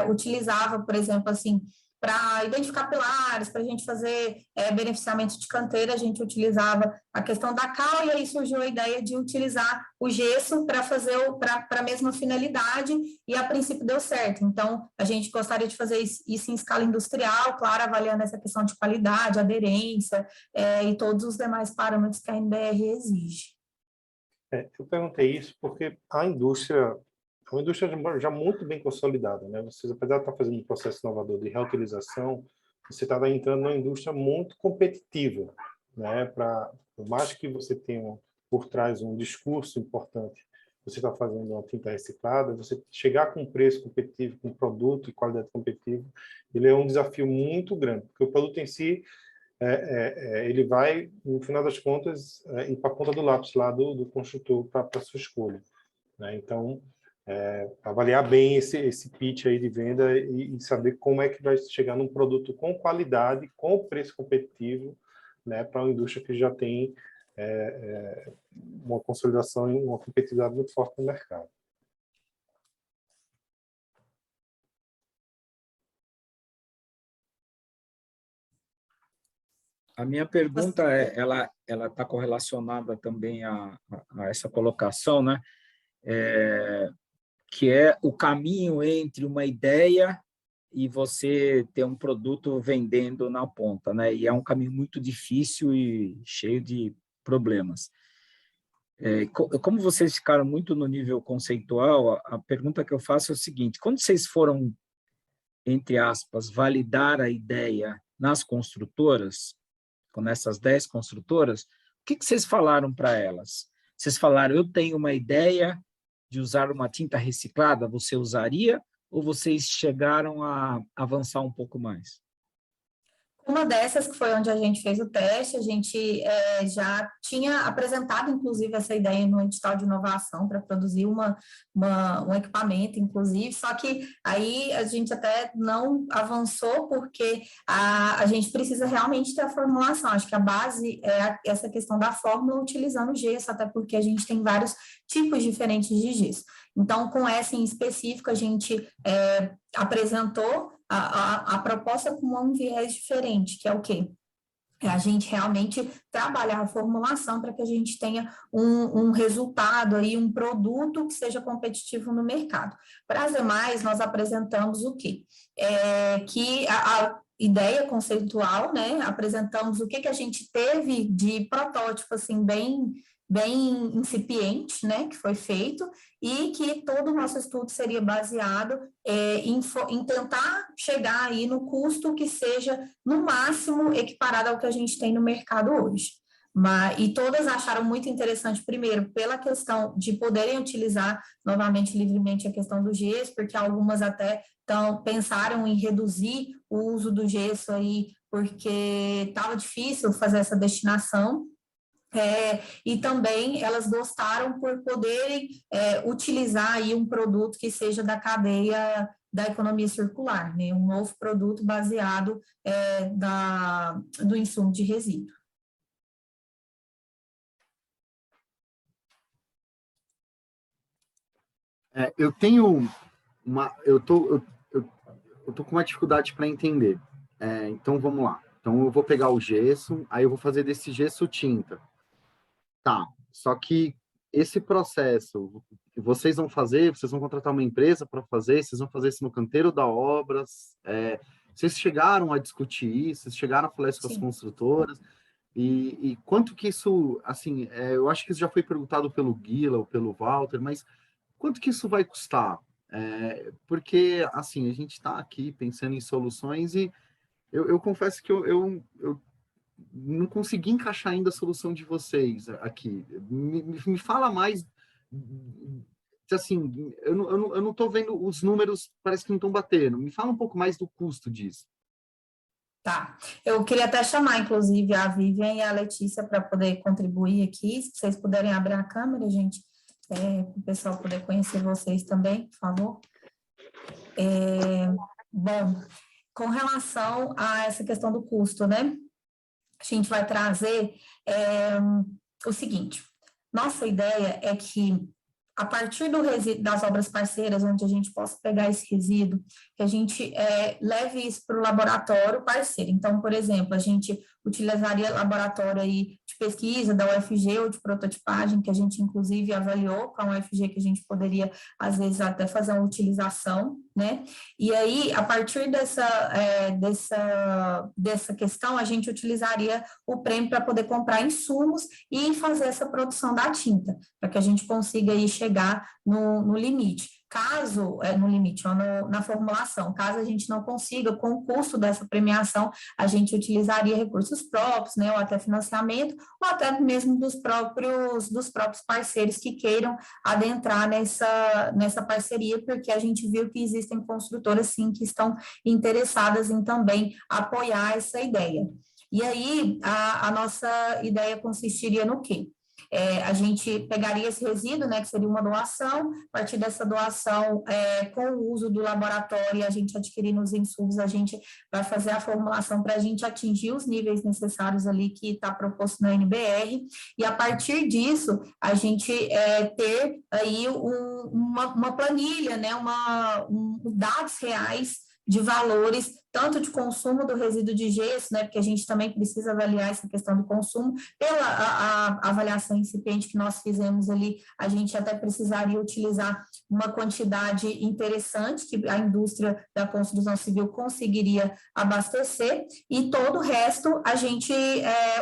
utilizava, por exemplo, assim, para identificar pilares, para a gente fazer beneficiamento de canteira, a gente utilizava a questão da cal, e aí surgiu a ideia de utilizar o gesso para fazer para a mesma finalidade, e a princípio deu certo. Então, a gente gostaria de fazer isso em escala industrial, claro, avaliando essa questão de qualidade, aderência e todos os demais parâmetros que a NBR exige. Eu perguntei isso porque a indústria é uma indústria já muito bem consolidada, né? Vocês, apesar de estar fazendo um processo inovador de reutilização, você está entrando numa indústria muito competitiva, né? Por mais que você tenha por trás um discurso importante, você está fazendo uma tinta reciclada, você chegar com preço competitivo, com produto e qualidade competitiva, ele é um desafio muito grande, porque o produto em si, ele vai, no final das contas, ir para a ponta do lápis lá do construtor para a sua escolha, né? Então, avaliar bem esse pitch aí de venda e saber como é que vai chegar num produto com qualidade, com preço competitivo, né, para uma indústria que já tem uma consolidação e uma competitividade muito forte no mercado. A minha pergunta ela está correlacionada também a essa colocação, né? Que é o caminho entre uma ideia e você ter um produto vendendo na ponta, né? E é um caminho muito difícil e cheio de problemas. Como vocês ficaram muito no nível conceitual, a pergunta que eu faço é o seguinte: quando vocês foram, entre aspas, validar a ideia nas construtoras, com essas 10 construtoras, o que vocês falaram para elas? Vocês falaram, eu tenho uma ideia de usar uma tinta reciclada, você usaria? Ou vocês chegaram a avançar um pouco mais? Uma dessas, que foi onde a gente fez o teste, a gente já tinha apresentado, inclusive, essa ideia no edital de inovação para produzir um equipamento, inclusive, só que aí a gente até não avançou porque a gente precisa realmente ter a formulação. Acho que a base é essa questão da fórmula utilizando gesso, até porque a gente tem vários tipos diferentes de gesso. Então, com essa em específico, a gente apresentou a proposta com um viés diferente, que é o quê? A gente realmente trabalhar a formulação para que a gente tenha um resultado aí, um produto que seja competitivo no mercado. Para as demais, nós apresentamos o quê? Que a ideia conceitual, né? Apresentamos o que a gente teve de protótipo, assim, bem incipiente, né, que foi feito, e que todo o nosso estudo seria baseado em tentar chegar aí no custo que seja, no máximo, equiparado ao que a gente tem no mercado hoje. E todas acharam muito interessante, primeiro, pela questão de poderem utilizar novamente livremente a questão do gesso, porque algumas até pensaram em reduzir o uso do gesso aí, porque estava difícil fazer essa destinação. E também elas gostaram por poderem utilizar aí um produto que seja da cadeia da economia circular, né? Um novo produto baseado do insumo de resíduo. Eu tenho eu tô com uma dificuldade para entender. Então vamos lá. Então eu vou pegar o gesso, aí eu vou fazer desse gesso tinta. Tá, só que esse processo, vocês vão contratar uma empresa para fazer, vocês vão fazer isso no canteiro da obra, vocês chegaram a discutir isso, vocês chegaram a falar isso com as construtoras, e quanto que isso, assim, eu acho que isso já foi perguntado pelo Guila ou pelo Walter, mas quanto que isso vai custar? Porque, assim, a gente está aqui pensando em soluções e eu confesso que eu não consegui encaixar ainda a solução de vocês aqui. Me fala mais, assim, eu não estou vendo os números, parece que não estão batendo. Me fala um pouco mais do custo disso. Tá, eu queria até chamar, inclusive, a Vivian e a Letícia para poder contribuir aqui, se vocês puderem abrir a câmera, gente, para o pessoal poder conhecer vocês também, por favor. Bom, com relação a essa questão do custo, né, a gente vai trazer o seguinte, nossa ideia é que, a partir do resíduo, das obras parceiras, onde a gente possa pegar esse resíduo, que a gente leve isso para o laboratório parceiro. Então, por exemplo, a gente utilizaria laboratório aí de pesquisa da UFG ou de prototipagem, que a gente, inclusive, avaliou com a UFG, que a gente poderia, às vezes, até fazer uma utilização, né? E aí, a partir dessa questão, a gente utilizaria o prêmio para poder comprar insumos e fazer essa produção da tinta, para que a gente consiga aí chegar no limite. Caso, no limite, ou na formulação, caso a gente não consiga, com o custo dessa premiação, a gente utilizaria recursos próprios, né, ou até financiamento, ou até mesmo dos próprios parceiros que queiram adentrar nessa parceria, porque a gente viu que existem construtoras, sim, que estão interessadas em também apoiar essa ideia. E aí, a nossa ideia consistiria no quê? A gente pegaria esse resíduo, né, que seria uma doação, a partir dessa doação, com o uso do laboratório, a gente adquirindo os insumos, a gente vai fazer a formulação para a gente atingir os níveis necessários ali que está proposto na NBR, e a partir disso, a gente ter aí uma planilha, né, dados reais de valores, tanto de consumo do resíduo de gesso, né, porque a gente também precisa avaliar essa questão do consumo, pela a avaliação incipiente que nós fizemos ali, a gente até precisaria utilizar uma quantidade interessante que a indústria da construção civil conseguiria abastecer, e todo o resto a gente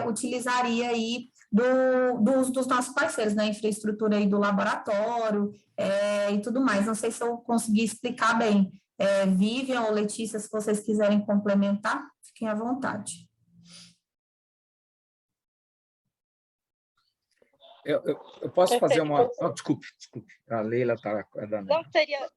utilizaria aí dos nossos parceiros, né, infraestrutura aí do laboratório e tudo mais. Não sei se eu consegui explicar bem. Vivian ou Letícia, se vocês quiserem complementar, fiquem à vontade. Eu posso fazer uma... Oh, desculpe, a Leila está dando. Não,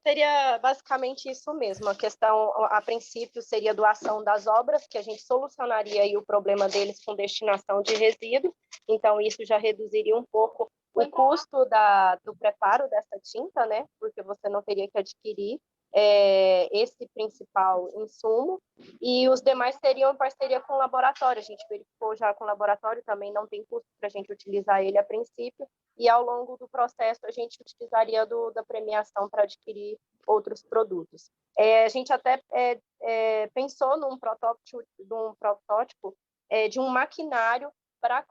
seria basicamente isso mesmo. A questão, a princípio, seria doação das obras, que a gente solucionaria aí o problema deles com destinação de resíduo, então isso já reduziria um pouco o custo do preparo dessa tinta, né? Porque você não teria que adquirir esse principal insumo, e os demais seriam parceria com o laboratório. A gente verificou já com o laboratório, também não tem custo para a gente utilizar ele a princípio, e ao longo do processo a gente utilizaria da premiação para adquirir outros produtos. A gente até pensou num protótipo de um maquinário para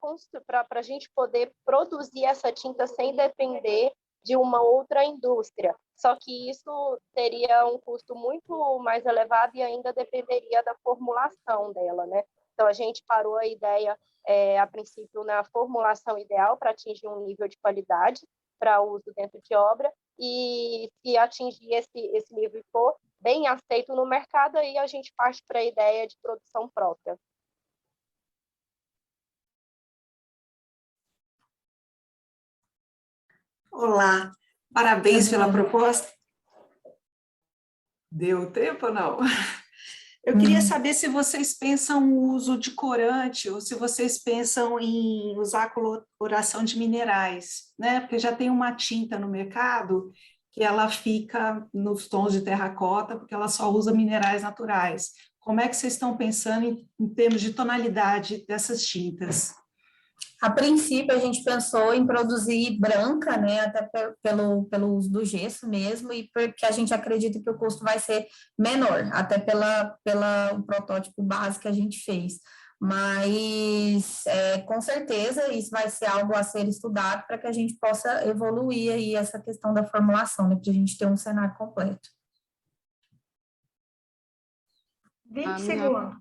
a gente poder produzir essa tinta sem depender de uma outra indústria. Só que isso teria um custo muito mais elevado e ainda dependeria da formulação dela, né? Então, a gente parou a ideia, a princípio, na formulação ideal para atingir um nível de qualidade para uso dentro de obra, e se atingir esse nível e for bem aceito no mercado, aí a gente parte para a ideia de produção própria. Olá, parabéns pela proposta. Deu tempo ou não? Eu queria saber se vocês pensam o uso de corante ou se vocês pensam em usar coloração de minerais, né? Porque já tem uma tinta no mercado que ela fica nos tons de terracota, porque ela só usa minerais naturais. Como é que vocês estão pensando em termos de tonalidade dessas tintas? A princípio, a gente pensou em produzir branca, né, até pelo uso do gesso mesmo, e porque a gente acredita que o custo vai ser menor, até pelo protótipo básico que a gente fez. Mas, com certeza, isso vai ser algo a ser estudado para que a gente possa evoluir aí essa questão da formulação, né, para a gente ter um cenário completo. 20 segundos.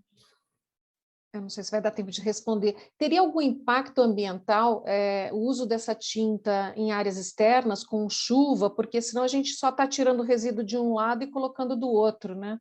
Eu não sei se vai dar tempo de responder. Teria algum impacto ambiental o uso dessa tinta em áreas externas, com chuva? Porque senão a gente só está tirando o resíduo de um lado e colocando do outro, né?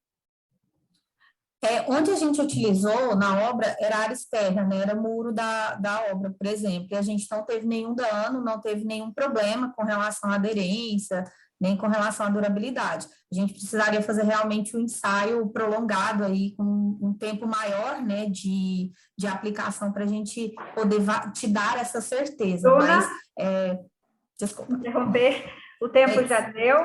Onde a gente utilizou na obra era área externa, né? Era muro da obra, por exemplo, e a gente não teve nenhum dano, não teve nenhum problema com relação à aderência, nem com relação à durabilidade. A gente precisaria fazer realmente um ensaio prolongado aí, com um tempo maior, né, de aplicação, para a gente poder te dar essa certeza. Bruna, mas, desculpa. Interromper, o tempo já deu.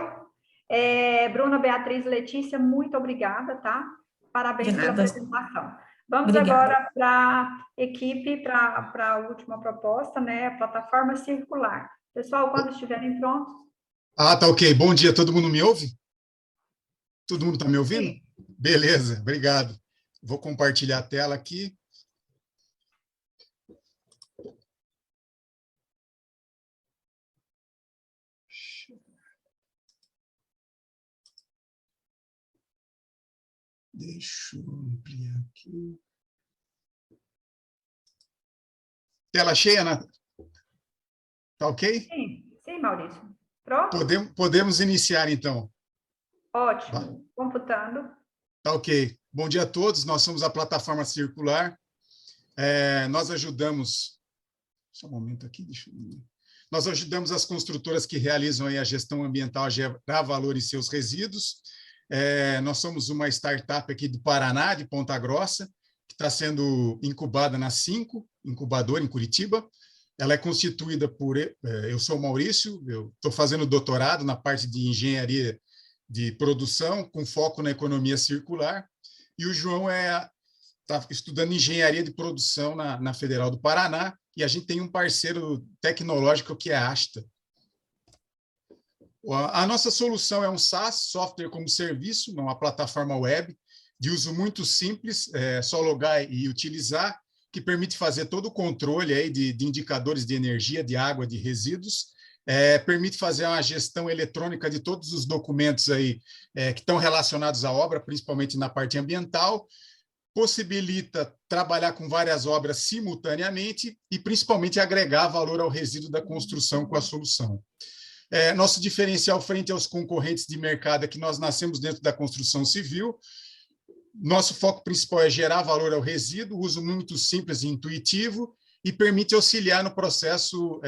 Bruna, Beatriz, Letícia, muito obrigada, tá? Parabéns pela apresentação. Vamos agora para a equipe, para a última proposta, né, a plataforma circular. Pessoal, quando estiverem prontos. Tá ok. Bom dia, todo mundo me ouve? Todo mundo está me ouvindo? Sim. Beleza, obrigado. Vou compartilhar a tela aqui. Deixa eu ampliar aqui. Tela cheia, Nath? Tá ok? Sim, Maurício. Pronto? Podemos iniciar, então. Ótimo. Tá. Computando. Tá ok. Bom dia a todos. Nós somos a Plataforma Circular. Nós ajudamos... Só um momento aqui, deixa eu... Nós ajudamos as construtoras que realizam aí a gestão ambiental a gerar valor em seus resíduos. Nós somos uma startup aqui do Paraná, de Ponta Grossa, que está sendo incubada na 5, incubadora em Curitiba. Ela é constituída por... eu sou o Maurício, eu estou fazendo doutorado na parte de engenharia de produção, com foco na economia circular, e o João está estudando engenharia de produção na Federal do Paraná, e a gente tem um parceiro tecnológico que é a Asta. A nossa solução é um SaaS, software como serviço, uma plataforma web, de uso muito simples, só logar e utilizar, que permite fazer todo o controle aí de indicadores de energia, de água, de resíduos, permite fazer uma gestão eletrônica de todos os documentos aí, que estão relacionados à obra, principalmente na parte ambiental, possibilita trabalhar com várias obras simultaneamente e, principalmente, agregar valor ao resíduo da construção com a solução. Nosso diferencial frente aos concorrentes de mercado é que nós nascemos dentro da construção civil. Nosso foco principal é gerar valor ao resíduo, uso muito simples e intuitivo, e permite auxiliar no processo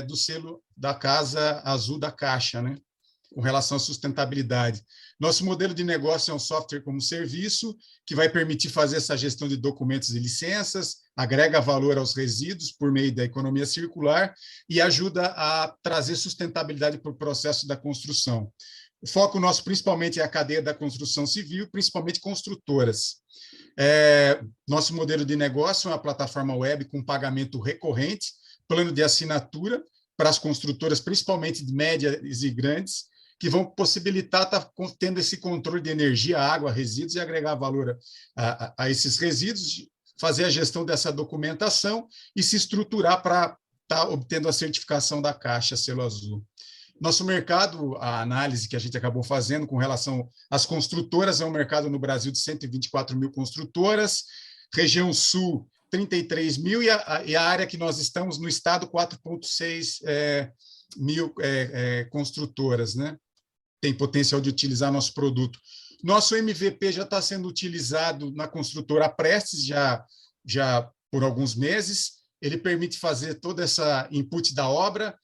do selo da Casa Azul da Caixa, né, com relação à sustentabilidade. Nosso modelo de negócio é um software como serviço, que vai permitir fazer essa gestão de documentos e licenças, agrega valor aos resíduos por meio da economia circular e ajuda a trazer sustentabilidade para o processo da construção. O foco nosso, principalmente, é a cadeia da construção civil, principalmente construtoras. Nosso modelo de negócio é uma plataforma web com pagamento recorrente, plano de assinatura para as construtoras, principalmente de médias e grandes, que vão possibilitar estar tendo esse controle de energia, água, resíduos e agregar valor a esses resíduos, fazer a gestão dessa documentação e se estruturar para estar obtendo a certificação da Caixa Selo Azul. Nosso mercado, a análise que a gente acabou fazendo com relação às construtoras, é um mercado no Brasil de 124 mil construtoras, região sul, 33 mil, e a área que nós estamos no estado, 4,6 mil construtoras, né? Tem potencial de utilizar nosso produto. Nosso MVP já está sendo utilizado na construtora Prestes, já por alguns meses. Ele permite fazer toda essa input da obra,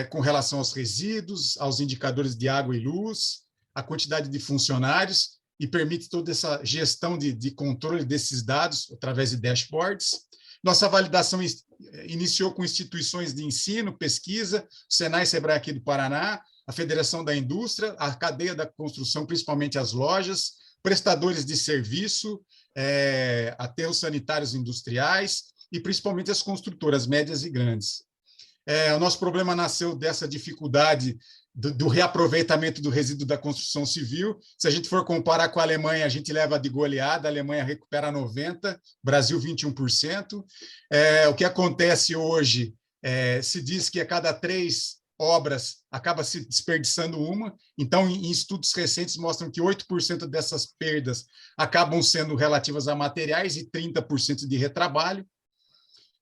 com relação aos resíduos, aos indicadores de água e luz, a quantidade de funcionários, e permite toda essa gestão de controle desses dados através de dashboards. Nossa validação iniciou com instituições de ensino, pesquisa, o Senai e Sebrae aqui do Paraná, a Federação da Indústria, a cadeia da construção, principalmente as lojas, prestadores de serviço, aterros sanitários industriais e principalmente as construtoras médias e grandes. O nosso problema nasceu dessa dificuldade do reaproveitamento do resíduo da construção civil. Se a gente for comparar com a Alemanha, a gente leva de goleada, a Alemanha recupera 90%, Brasil 21%. O que acontece hoje, se diz que a cada 3 obras acaba se desperdiçando uma, então em estudos recentes mostram que 8% dessas perdas acabam sendo relativas a materiais e 30% de retrabalho.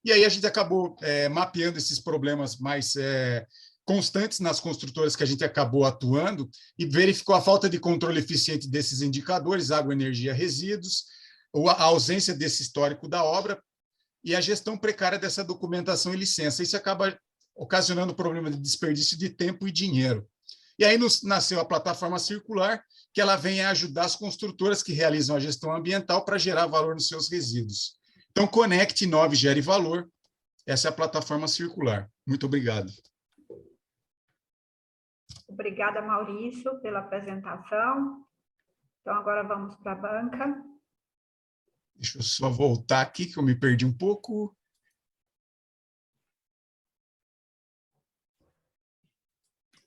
E aí a gente acabou mapeando esses problemas mais constantes nas construtoras que a gente acabou atuando e verificou a falta de controle eficiente desses indicadores, água, energia, resíduos, ou a ausência desse histórico da obra e a gestão precária dessa documentação e licença. Isso acaba ocasionando problema de desperdício de tempo e dinheiro. E aí nasceu a plataforma circular, que ela vem a ajudar as construtoras que realizam a gestão ambiental para gerar valor nos seus resíduos. Então, conecte, inove, gere valor. Essa é a plataforma circular. Muito obrigado. Obrigada, Maurício, pela apresentação. Então, agora vamos para a banca. Deixa eu só voltar aqui, que eu me perdi um pouco.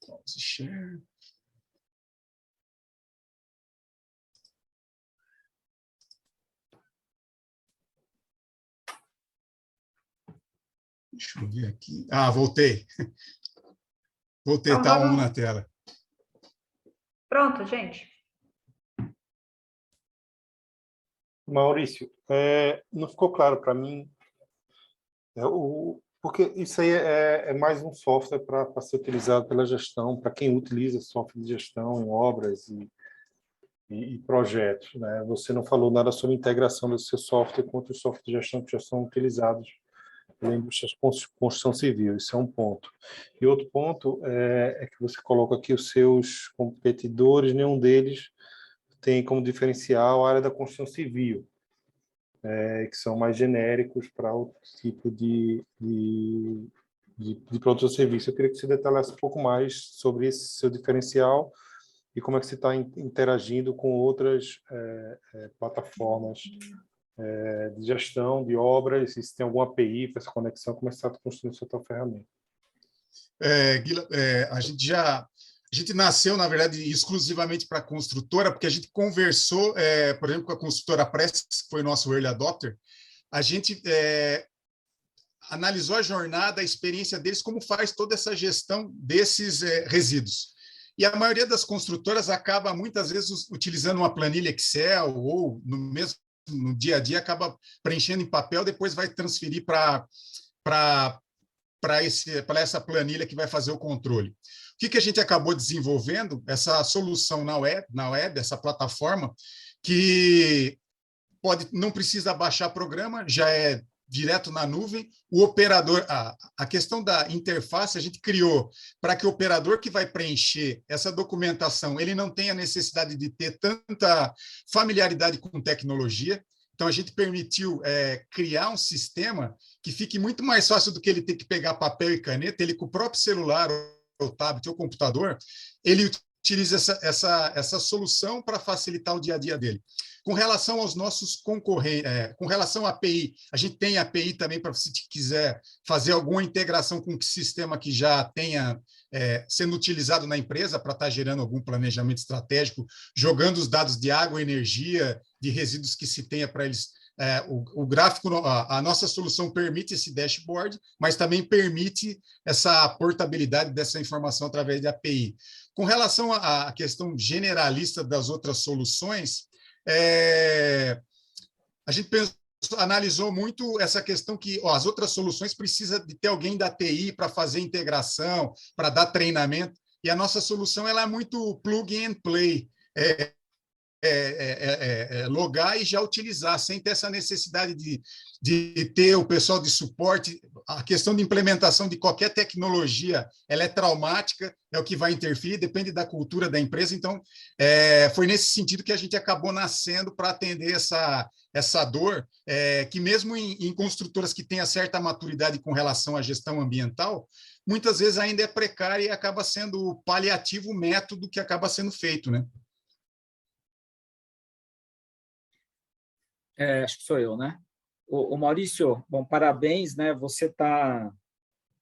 Pause share. Deixa eu ver aqui. Ah, voltei. Voltei, Então, tá vamos... na tela. Pronto, gente. Maurício, não ficou claro para mim, porque isso aí é mais um software para ser utilizado pela gestão, para quem utiliza software de gestão em obras e projetos, né? Você não falou nada sobre a integração desse seu software com outros softwares de gestão que já são utilizados pela indústria de construção civil. Isso é um ponto. E outro ponto é que você coloca aqui os seus competidores, nenhum deles tem como diferencial a área da construção civil, que são mais genéricos para outro tipo de produto ou serviço. Eu queria que você detalhasse um pouco mais sobre esse seu diferencial e como é que você está interagindo com outras plataformas de gestão de obras, e se tem alguma API para essa conexão, como é que você está construindo sua tal ferramenta. Guila, a gente nasceu, na verdade, exclusivamente para a construtora, porque a gente conversou, por exemplo, com a construtora Prestes, que foi nosso early adopter. A gente analisou a jornada, a experiência deles, como faz toda essa gestão desses resíduos. E a maioria das construtoras acaba, muitas vezes, utilizando uma planilha Excel ou no dia a dia, acaba preenchendo em papel, depois vai transferir para essa planilha que vai fazer o controle. O que a gente acabou desenvolvendo? Essa solução na web, essa plataforma, que não precisa baixar programa, já é direto na nuvem. O operador, a questão da interface, a gente criou para que o operador que vai preencher essa documentação, ele não tenha necessidade de ter tanta familiaridade com tecnologia. Então, a gente permitiu criar um sistema que fique muito mais fácil do que ele ter que pegar papel e caneta. Ele, com o próprio celular, ou tablet, ou computador, ele utiliza essa solução para facilitar o dia a dia dele. Com relação aos nossos concorrentes, com relação à API, a gente tem API também para se quiser fazer alguma integração com o sistema que já tenha sendo utilizado na empresa para estar gerando algum planejamento estratégico, jogando os dados de água, energia, de resíduos que se tenha para eles. O gráfico, a nossa solução permite esse dashboard, mas também permite essa portabilidade dessa informação através de API. Com relação à questão generalista das outras soluções, a gente analisou muito essa questão que as outras soluções precisam de ter alguém da TI para fazer integração, para dar treinamento, e a nossa solução ela é muito plug and play, logar e já utilizar, sem ter essa necessidade de ter o pessoal de suporte. A questão de implementação de qualquer tecnologia, ela é traumática, é o que vai interferir, depende da cultura da empresa. Então, foi nesse sentido que a gente acabou nascendo para atender essa dor, que mesmo em construtoras que tenham certa maturidade com relação à gestão ambiental, muitas vezes ainda é precária e acaba sendo paliativo o método que acaba sendo feito, né? Acho que sou eu, né? O Maurício, bom, parabéns, né? Você está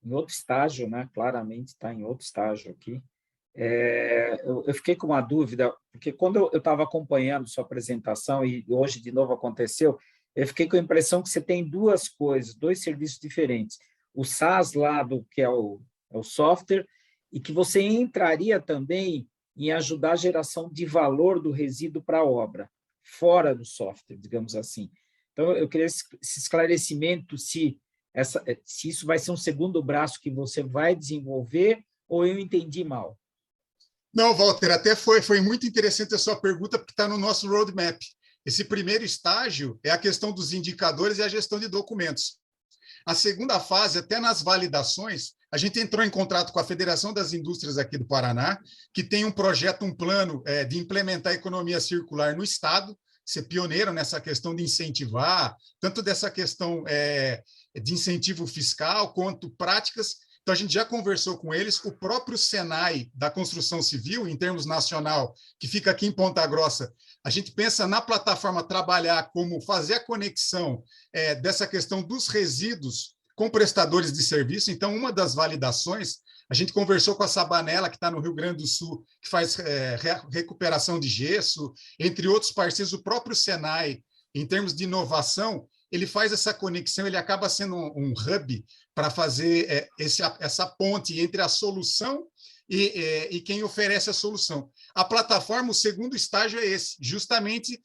em outro estágio, né? Claramente está em outro estágio aqui. Eu fiquei com uma dúvida, porque quando eu estava acompanhando sua apresentação, e hoje de novo aconteceu, eu fiquei com a impressão que você tem duas coisas, dois serviços diferentes. O SaaS lá, que é o software, e que você entraria também em ajudar a geração de valor do resíduo para a obra, fora do software, digamos assim. Então, eu queria esse esclarecimento se isso vai ser um segundo braço que você vai desenvolver ou eu entendi mal. Não, Walter, até foi muito interessante a sua pergunta, porque está no nosso roadmap. Esse primeiro estágio é a questão dos indicadores e a gestão de documentos. A segunda fase, até nas validações, a gente entrou em contrato com a Federação das Indústrias aqui do Paraná, que tem um projeto, um plano de implementar a economia circular no Estado, ser pioneiro nessa questão de incentivar, tanto dessa questão de incentivo fiscal, quanto práticas. Então, a gente já conversou com eles, o próprio Senai da construção civil, em termos nacional, que fica aqui em Ponta Grossa, a gente pensa na plataforma trabalhar como fazer a conexão dessa questão dos resíduos com prestadores de serviço. Então, uma das validações, a gente conversou com a Sabanella, que está no Rio Grande do Sul, que faz recuperação de gesso, entre outros parceiros, o próprio Senai, em termos de inovação, ele faz essa conexão, ele acaba sendo um hub para fazer essa ponte entre a solução e quem oferece a solução. A plataforma, o segundo estágio é esse, justamente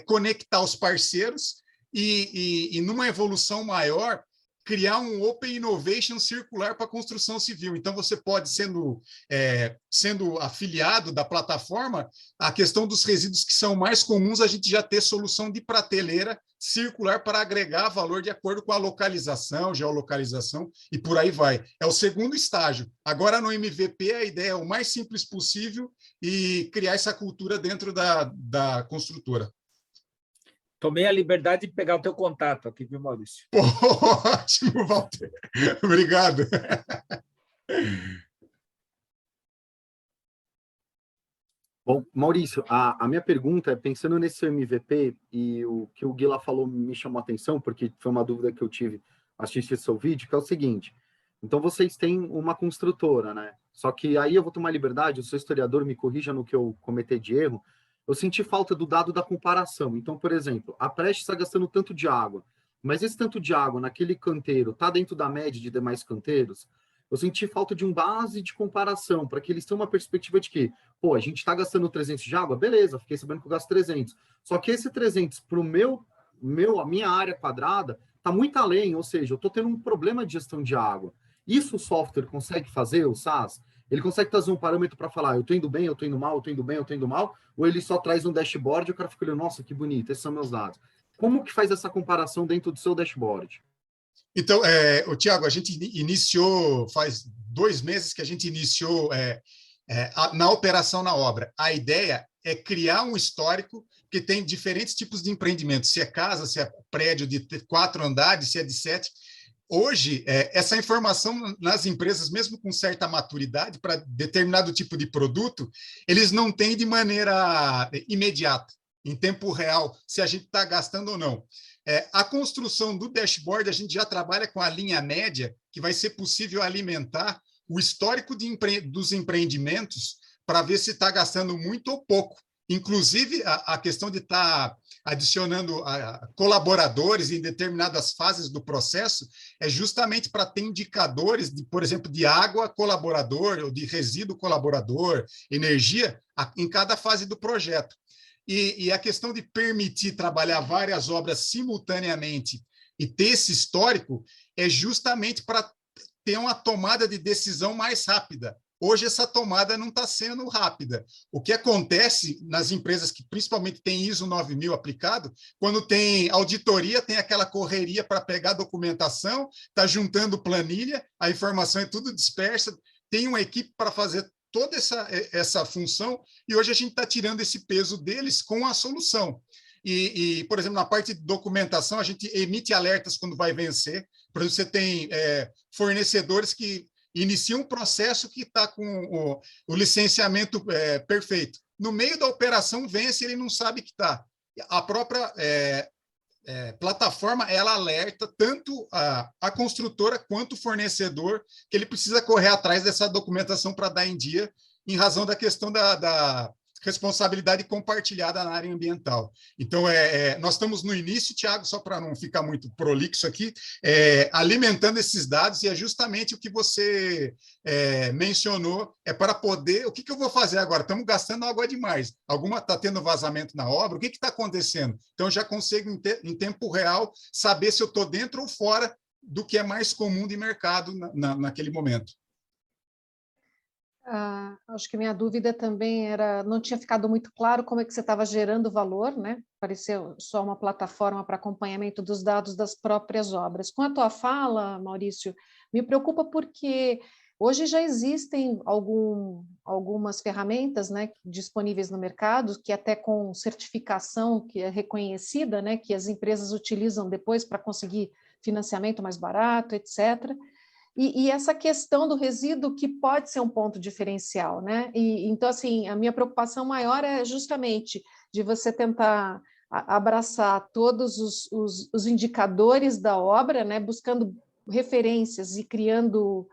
conectar os parceiros e numa evolução maior, criar um Open Innovation circular para a construção civil. Então, você pode, sendo afiliado da plataforma, a questão dos resíduos que são mais comuns, a gente já ter solução de prateleira circular para agregar valor de acordo com a localização, geolocalização, e por aí vai. É o segundo estágio. Agora, no MVP, a ideia é o mais simples possível e criar essa cultura dentro da construtora. Tomei a liberdade de pegar o teu contato aqui, viu, Maurício? Pô, ótimo, Walter. Obrigado. Bom, Maurício, a minha pergunta é, pensando nesse seu MVP, e o que o Guila falou me chamou a atenção, porque foi uma dúvida que eu tive assistindo seu vídeo, que é o seguinte: então vocês têm uma construtora, né? Só que aí eu vou tomar liberdade, o seu historiador me corrija no que eu cometer de erro. Eu senti falta do dado da comparação. Então, por exemplo, a Prestes está gastando tanto de água, mas esse tanto de água naquele canteiro está dentro da média de demais canteiros? Eu senti falta de um base de comparação, para que eles tenham uma perspectiva de que, pô, a gente está gastando 300 de água? Beleza, fiquei sabendo que eu gasto 300. Só que esse 300 para a minha área quadrada está muito além, ou seja, eu estou tendo um problema de gestão de água. Isso o software consegue fazer, o SaaS? Ele consegue trazer um parâmetro para falar, eu estou indo bem, eu estou indo mal, eu estou indo bem, eu estou indo mal, ou ele só traz um dashboard e o cara fica olhando, nossa, que bonito, esses são meus dados. Como que faz essa comparação dentro do seu dashboard? Então, Tiago, a gente iniciou, faz 2 meses que a gente iniciou na operação na obra. A ideia é criar um histórico que tem diferentes tipos de empreendimentos, se é casa, se é prédio de 4 andares, se é de 7. Hoje, essa informação nas empresas, mesmo com certa maturidade, para determinado tipo de produto, eles não têm de maneira imediata, em tempo real, se a gente está gastando ou não. A construção do dashboard, a gente já trabalha com a linha média, que vai ser possível alimentar o histórico dos empreendimentos para ver se está gastando muito ou pouco. Inclusive, a questão de estar adicionando colaboradores em determinadas fases do processo é justamente para ter indicadores, por exemplo, de água colaborador, ou de resíduo colaborador, energia, em cada fase do projeto. E a questão de permitir trabalhar várias obras simultaneamente e ter esse histórico é justamente para ter uma tomada de decisão mais rápida. Hoje, essa tomada não está sendo rápida. O que acontece nas empresas que principalmente tem ISO 9000 aplicado, quando tem auditoria, tem aquela correria para pegar documentação, está juntando planilha, a informação é tudo dispersa, tem uma equipe para fazer toda essa função, e hoje a gente está tirando esse peso deles com a solução. Por exemplo, na parte de documentação, a gente emite alertas quando vai vencer. Por exemplo, você tem fornecedores que iniciam um processo que está com o licenciamento perfeito. No meio da operação, vence, ele não sabe que está. A própria plataforma, ela alerta tanto a construtora quanto o fornecedor que ele precisa correr atrás dessa documentação para dar em dia, em razão da questão da responsabilidade compartilhada na área ambiental. Então, nós estamos no início, Tiago, só para não ficar muito prolixo aqui, alimentando esses dados, e é justamente o que você mencionou, para poder... O que eu vou fazer agora? Estamos gastando água demais. Alguma está tendo vazamento na obra? O que está acontecendo? Então, eu já consigo, em tempo real, saber se eu estou dentro ou fora do que é mais comum de mercado naquele momento. Acho que minha dúvida também era, não tinha ficado muito claro como é que você estava gerando valor, né? Pareceu só uma plataforma para acompanhamento dos dados das próprias obras. Com a tua fala, Maurício, me preocupa porque hoje já existem algumas ferramentas, né, disponíveis no mercado, que até com certificação que é reconhecida, né, que as empresas utilizam depois para conseguir financiamento mais barato, etc. E essa questão do resíduo que pode ser um ponto diferencial, né? Então, assim, a minha preocupação maior é justamente de você tentar abraçar todos os indicadores da obra, né? Buscando referências e criando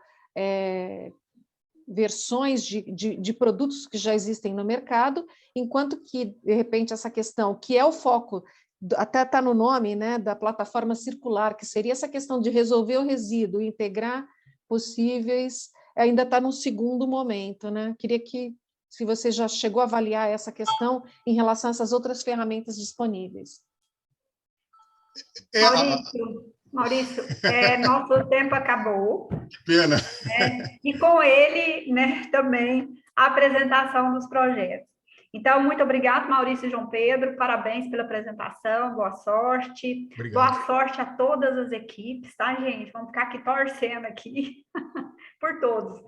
versões de produtos que já existem no mercado, enquanto que, de repente, essa questão, que é o foco, até está no nome, né, da plataforma circular, que seria essa questão de resolver o resíduo, integrar possíveis, ainda está num segundo momento, né? Queria que, se você já chegou a avaliar essa questão em relação a essas outras ferramentas disponíveis. Maurício, nosso tempo acabou. Que pena. E com ele, né, também a apresentação dos projetos. Então, muito obrigado, Maurício e João Pedro, parabéns pela apresentação, boa sorte. Obrigado. Boa sorte a todas as equipes, tá, gente? Vamos ficar aqui torcendo aqui por todos.